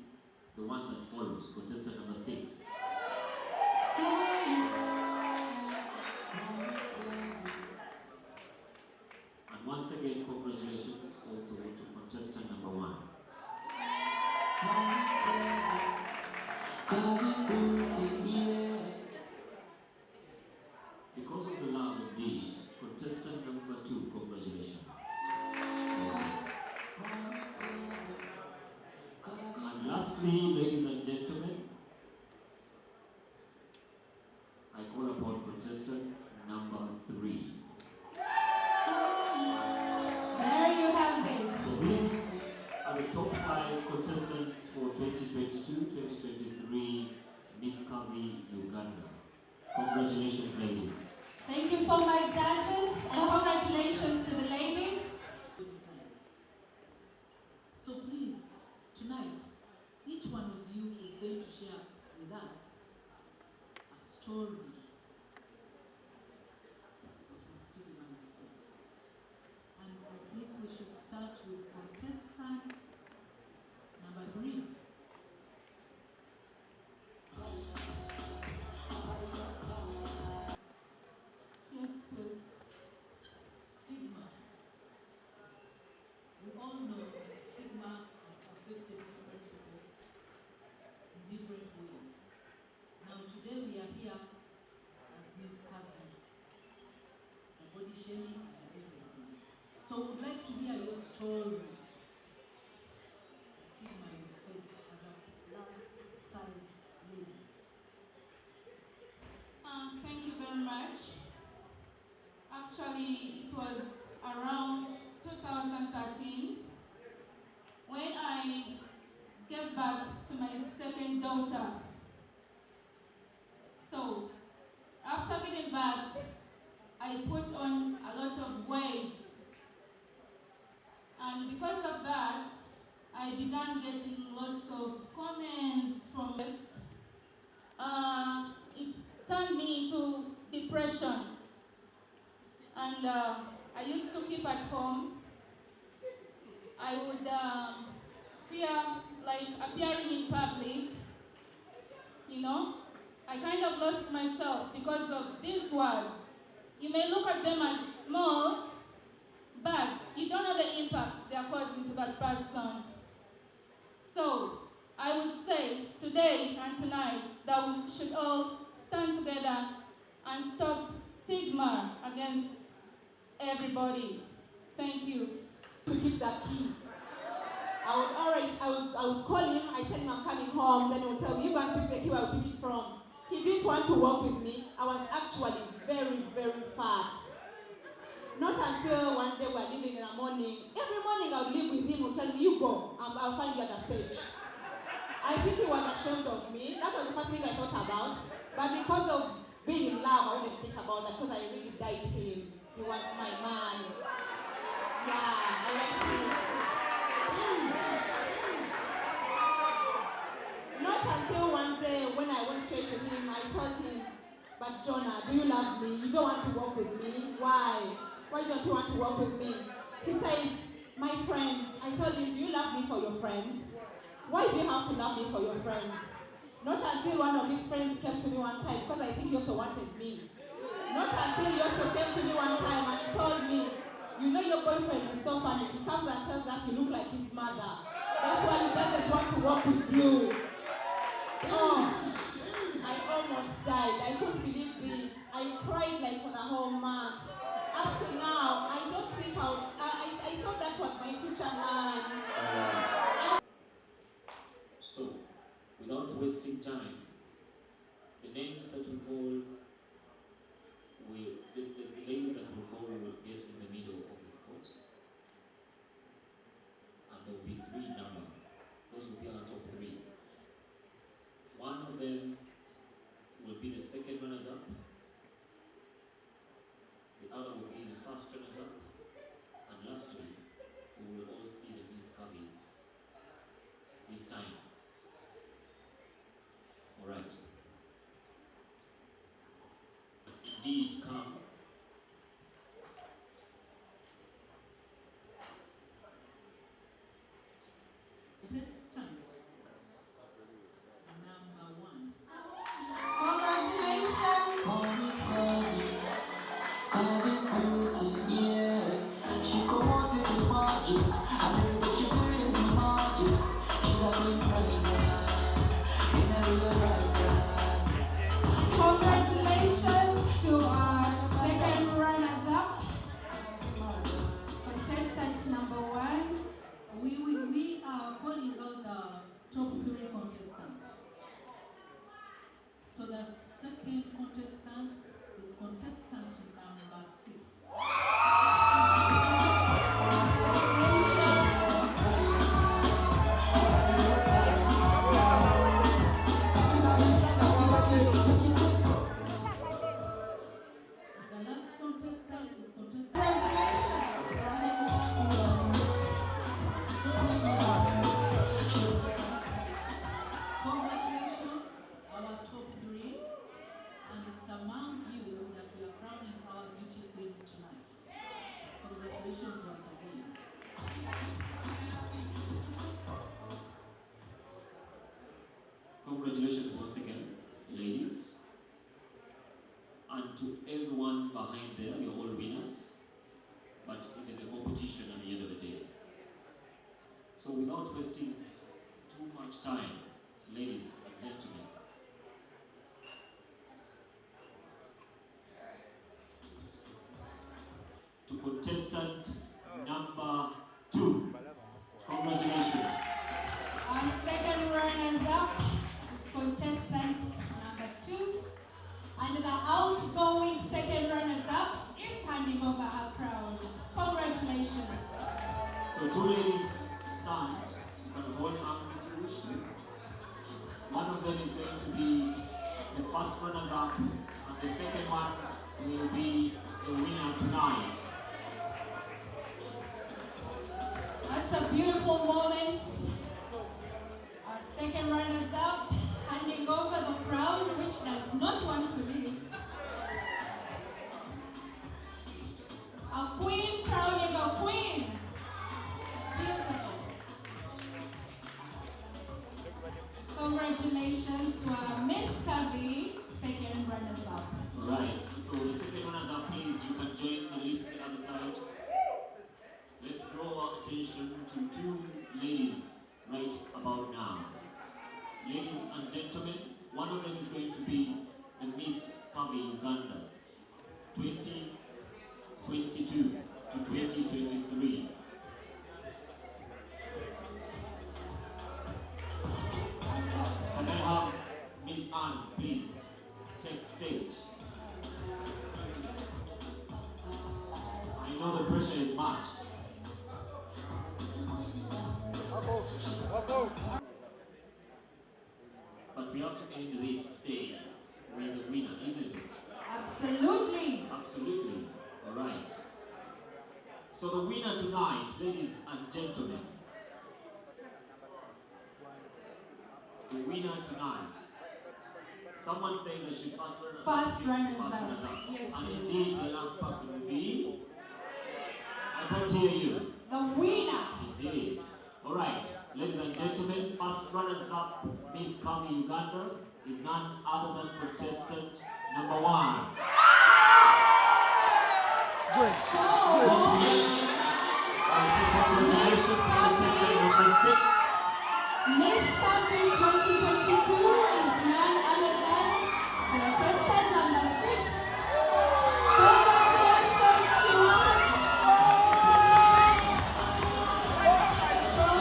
the one that follows, contestant number 6. And once again, congratulations also to contestant number 1. Because of the love indeed, contestant number 2, congratulations. And lastly, ladies and gentlemen, I call upon contestant number 3. There you have it. So these are the top 5 contestants for 2022-2023 Miss Curvy Uganda. Congratulations, ladies. Thank you so much, judges, and congratulations to the ladies. So please, tonight, each one of you is going to share with us a story of instilling manifest. And I think we should start would like to hear your story. Stigma you faced as a plus-sized lady. Thank you very much. Actually, it was around 2013 when I gave birth to my second daughter. So, after giving birth, I put on a lot of weight. And because of that, I began getting lots of comments from this. It turned me into depression. And I used to keep at home. I would fear like appearing in public, you know. I kind of lost myself because of these words. You may look at them as small, but you don't know the impact they are causing to that person. So, I would say today and tonight that we should all stand together and stop stigma against everybody. Thank you. To keep the key. I would call him, I tell him I'm coming home, then he would tell me, you go and pick the key where I will pick it from. He didn't want to work with me. I was actually very, very fat. Not until one day we were leaving in the morning. Every morning I would leave with him, he would tell me, you go, I'll find you at the stage. I think he was ashamed of me. That was the first thing I thought about. But because of being in love, I wouldn't think about that because I really liked him. He was my man. Yeah, I liked him. Not until one day when I went straight to him, I told him, but Jonah, do you love me? You don't want to work with me? Why? Why don't you want to work with me? He says, my friends. I told him, do you love me for your friends? Why do you have to love me for your friends? Not until one of his friends came to me one time, because I think he also wanted me. Not until he also came to me one time and he told me, you know your boyfriend is so funny. He comes and tells us you look like his mother. That's why he doesn't want to work with you. Oh, I almost died. I couldn't believe this. I cried like for the whole month. Up to now, I don't think I thought that was my future man. So, without wasting time, the names that we call, the ladies that we call will get in the middle of the spot. And there will be 3 number. Those will be our top 3. One of them will be the second runners-up. The other will be the first runners-up. And lastly, we will all see the Miss Kavi this time. Alright. Indeed, come. Contestant number 1. Congratulations. Always Kavi's beauty, yeah. She come out with the magic, and everybody she doing the magic. She's a big size, and I realize that. Congratulations to our second runners-up, contestant number 1. We are calling out the top 3 contestants. So the second contestant is contestant number 6. The last contestant is contestant. Congratulations, our top 3, and it's among you that we are crowning our beauty queen tonight. Congratulations once again. Congratulations once again, ladies. And to everyone behind there, you're all winners. But it is a competition at the end of the day. So without wasting too much time, ladies and gentlemen, to contestant number 2. Congratulations. Our second runners-up is contestant number 2. And the outgoing second runners-up is handing over her crown. Congratulations. So 2 ladies stand. You can hold hands if you wish to. One of them is going to be the first runners-up, and the second one will be the winner tonight. That's a beautiful moment. Our second runners-up handing over the crown, which does not want to leave. A queen crowning a queen. Beautiful. Congratulations to our Miss Kavi, second runners-up. Alright, so the second runners-up, please, you can join the list on the other side. Let's draw our attention to 2 ladies right about now. Ladies and gentlemen, one of them is going to be the Miss Kavi Uganda 2022 to 2023. Can I have Miss Anne, please, take stage? I know the pressure is much. But we have to end this day with the winner, isn't it? Absolutely. Absolutely. All right. So the winner tonight, ladies and gentlemen, the winner tonight. Someone says I should first runner-up. First runners-up. Runners-up. Yes, And please. indeed, the last person will be. I can't hear you. The winner. Indeed. All right, ladies and gentlemen, first runners-up, Miss Kavi Uganda, is none other than contestant number 1. So, Congratulations, contestant number 6. Miss Kavi 2022 is none other than contestant number 6. Congratulations, Shiraz.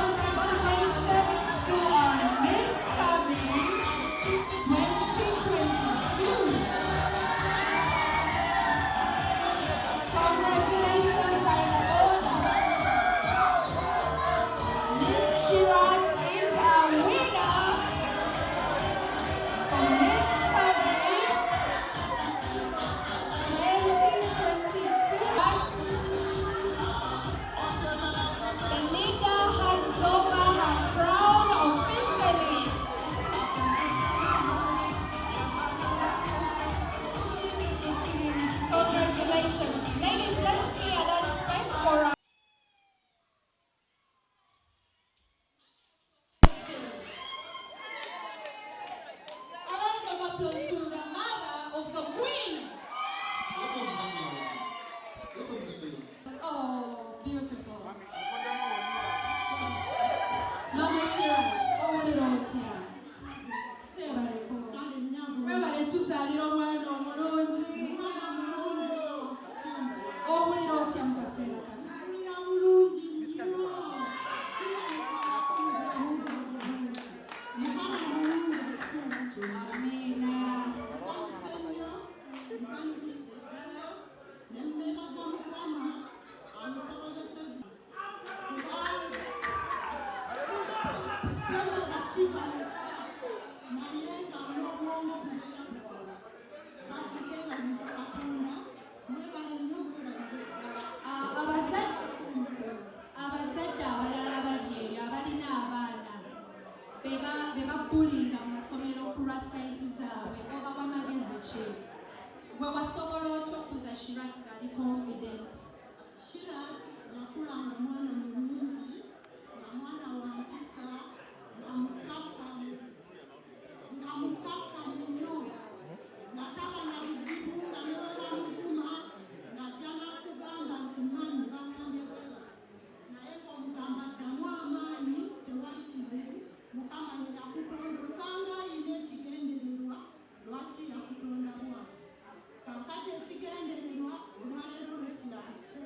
Congratulations to our Miss Kavi 2022. Congratulations are in order. Miss Shiraz is our winner for Miss Kavi 2022. The leader hands over her crown officially. Congratulations. Ladies, let's clear that space for our a round of applause to the mother of the queen. Oh, beautiful. Mama Shiraz, oh little Tia. Webale tuzalira omwana omulungi. Owulira otya mu kaseera kano? Amiina. Abazadde abalala abali eyo abalina abaana be babbulinga mu masomero ku lwa sayizi zaabwe oba bw'amagezi ki gwe wasobola otya okuza Shirat ng'ali confident? Shirat yakula nga mwana mulungi, nga mwana wa mpisa, nga mukakkamu nnyo, nga taba na buzibu, nga ne bwe bamuvuma ng'ajja n'akugamba nti mami bangambye bwe bati. Naye ng'omugamba ddamu amaanyi, tewali kizibu, Mukama ye yakutonda. Osanga alina ekigendererwa lwaki yakutonda bw'ati. Kaakati ekigendererwa olwaleero lwe kirabise.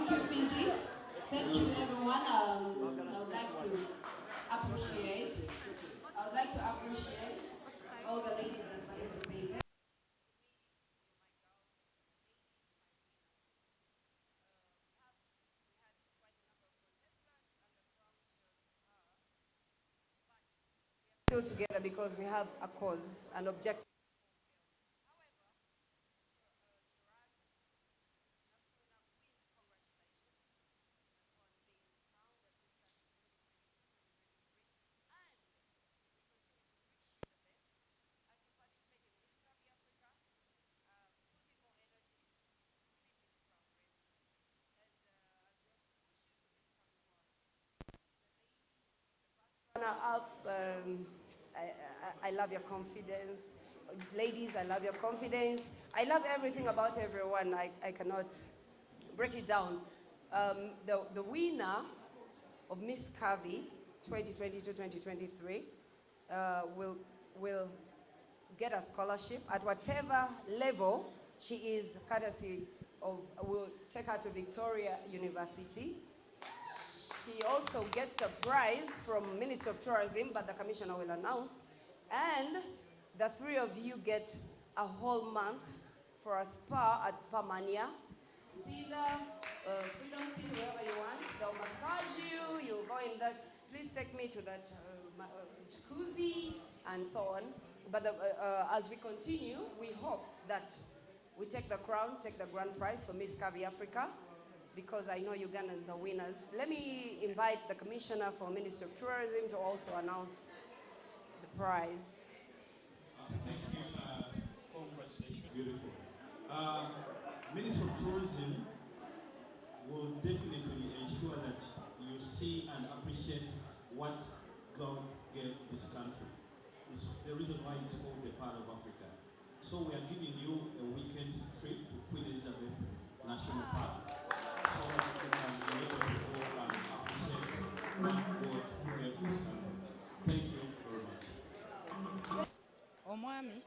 Thank you, Fizzy. Thank you, everyone. I would like to appreciate all the ladies that participated. Still together because we have a cause, an objective. Up, I love your confidence. Ladies, I love your confidence. I love everything about everyone. I cannot break it down. The winner of Miss Kavi 2022-2023 will get a scholarship at whatever level she is, courtesy of, will take her to Victoria University. She also gets a prize from Ministry of Tourism, but the commissioner will announce. And the three of you get a whole month for a spa at Spa Mania. It's either Freedom City, wherever you want. They'll massage you, you'll go in that, please take me to that jacuzzi, and so on. But as we continue, we hope that we take the crown, take the grand prize for Miss Kavi Africa, because I know Ugandans are winners. Let me invite the Commissioner for Ministry of Tourism to also announce the prize. Thank you. Congratulations. Beautiful. Ministry of Tourism will definitely ensure that you see and appreciate what God gave this country. It's the reason why it's called the Pearl of Africa. So we are giving you a weekend trip to Queen Elizabeth National Park, so that you can be able to go and appreciate what God gave this country. Thank you very much. Omwami.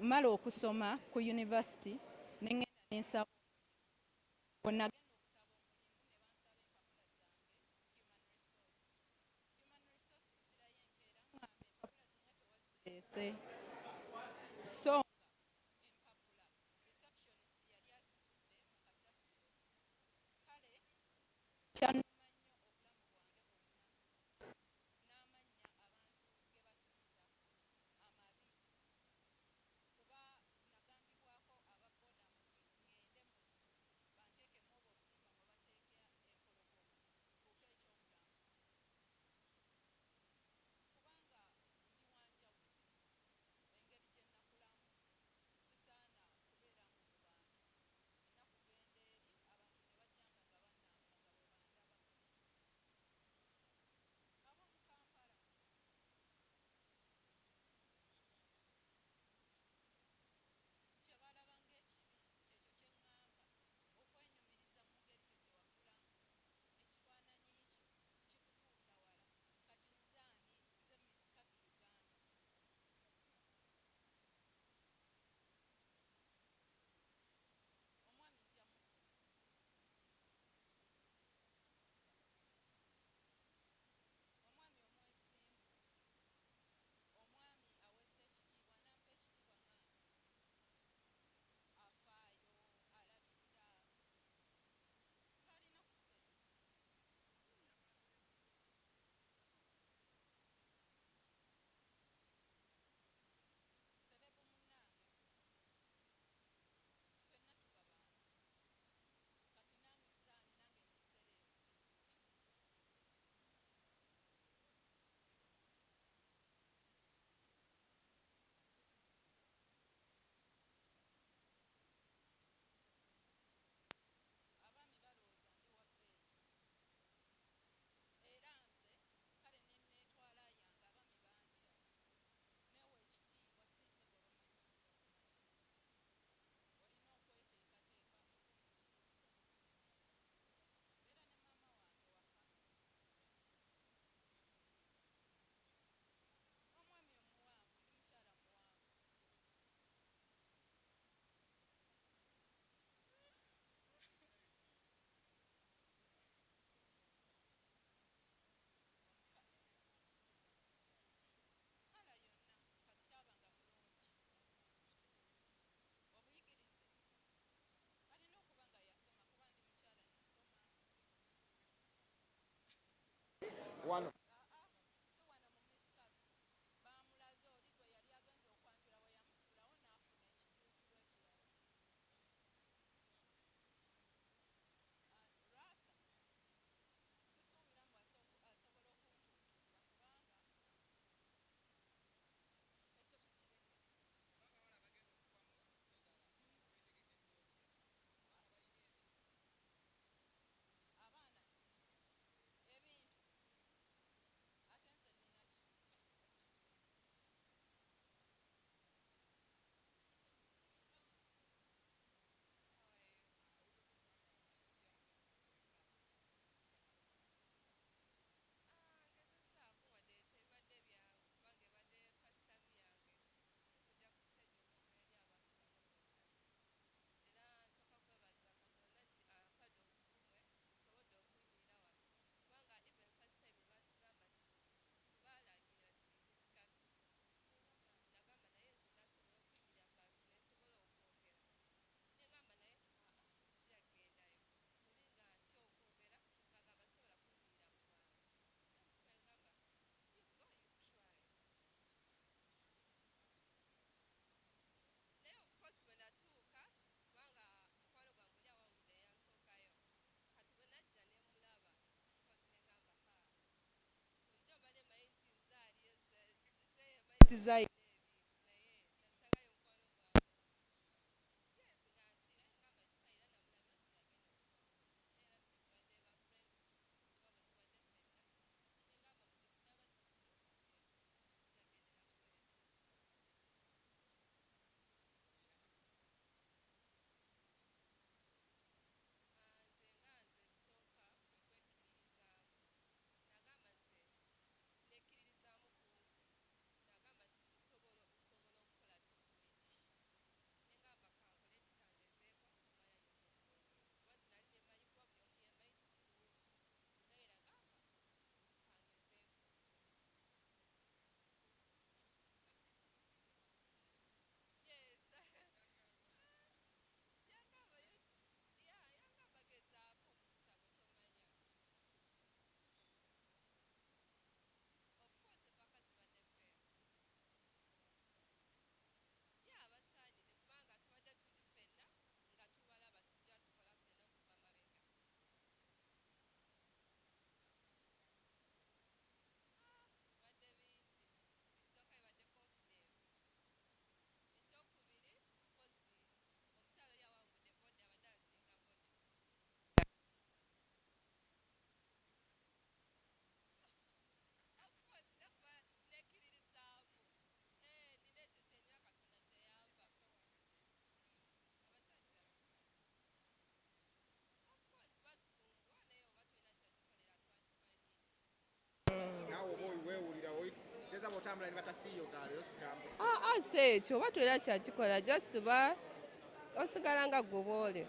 Mala okusoma ku university nengenda nensaba bonna genda okusaba omulimu ne bansaba empapula zange human resource so empapula receptionist yali azisudde mu kasasiro kale kyannuma nnyo obulamu bwange bwonna n'amanya abantu ge batuyita amabi kuba nagambibwako aba boda ngende mu zzu banteekemu obwo obutimba mwe bateeka empologoma nfuuke ekyobulambuzi kubanga ndi wanjawulo engeri gye nnakulamu sisaana kubeera mu bantu nina kugenda eri abantu ne bajjanga nga bannaamula nga bwe bandaba design. Ase ekyo oba tolina kyakikola just ba osigala nga gwoboole.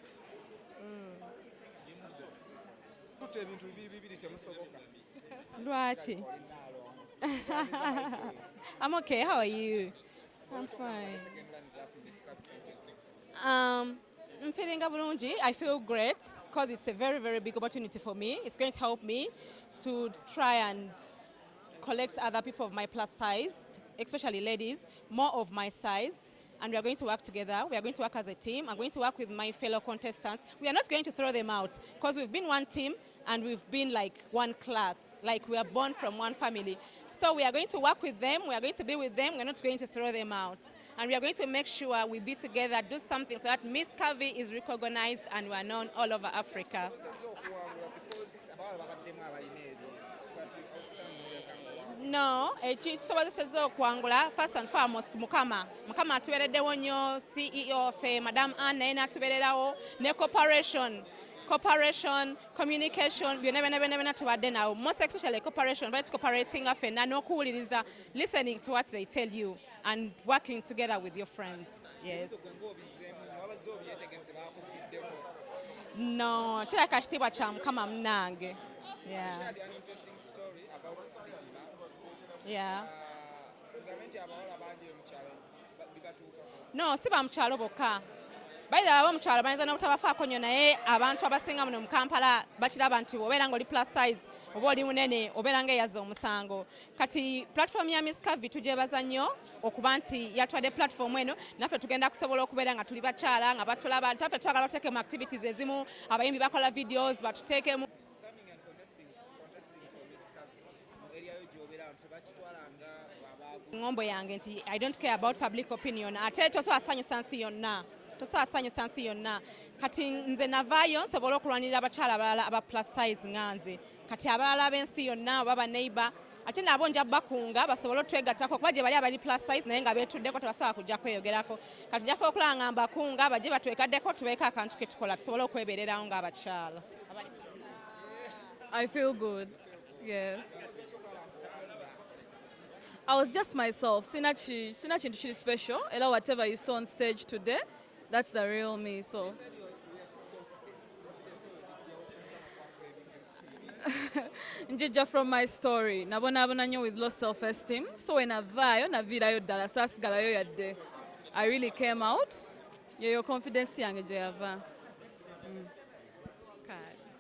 Ebintu bibiri temusoboka. Lwaki? I'm okay. How are you? I'm fine. I'm feeling bulungi. I feel great because it's a very, very big opportunity for me. It's going to help me to try and collect other people of my plus size, especially ladies, more of my size. And we are going to work together. We are going to work as a team. I'm going to work with my fellow contestants. We are not going to throw them out because we've been one team and we've been like one class, like we are born from one family. So we are going to work with them. We are going to be with them. We're not going to throw them out. And we are going to make sure we be together, do something so that Miss Kavi is recognized and we are known all over Africa. No, ekisobozesezza okuwangula first and foremost Mukama atubeereddewo nnyo, CEO ffe Madam Anne naye n'atubeererawo ne cooperation, communication, byonna tubadde nawo. Most especially cooperation, but cooperating ffenna n'okuwuliriza, listening to what they tell you and working together with your friends. Yes. No, kiraka kitiibwa kya Mukama munnange. Yeah. Yeah. No, si ba mukyalo bokka. Baida abo mukyalo bayinza n'obutabafaako nnyo naye abantu abasinga muno mu Kampala bakiraba nti obeera ng'oli plus size oba oli munene obeera ng'eyazza omusango. Kati platform ya Miss Kavi tugyebaza nnyo okuba nti yatwadde platform eno naffe tugenda kusobola okubeera nga tuli bakyala nga batulaba taffe twagala tuteekemu activities ezimu abayimbi bakola videos batuteekemu. Ngombo yange nti I don't care about public opinion. Ate tosobola sanyusa nsi yonna. Kati nze navaayo nsobola okulwanirira abakyala abalala aba plus size nganze. Kati abalala b'ensi yonna oba ba neighbor ate nabo nja bakunga basobole otwegattako kuba gye bali abali plus size naye nga beetuddeko tebasobola kujja kweyogerako. Kati njafe okulaba nga mbakunga bajje batwekaddeko tubeeko akantu ke tukola tusobole okwebeererawo ng'abakyala. I feel good. Yes. I was just myself. Sina chintu chili special. Ela whatever you saw on stage today, that's the real me. So. Njija from my story. Nabona nnyo with low self-esteem. So when navaayo naviirayo ddala saasigalayo yadde. I really came out. Your confidence yange gye yava.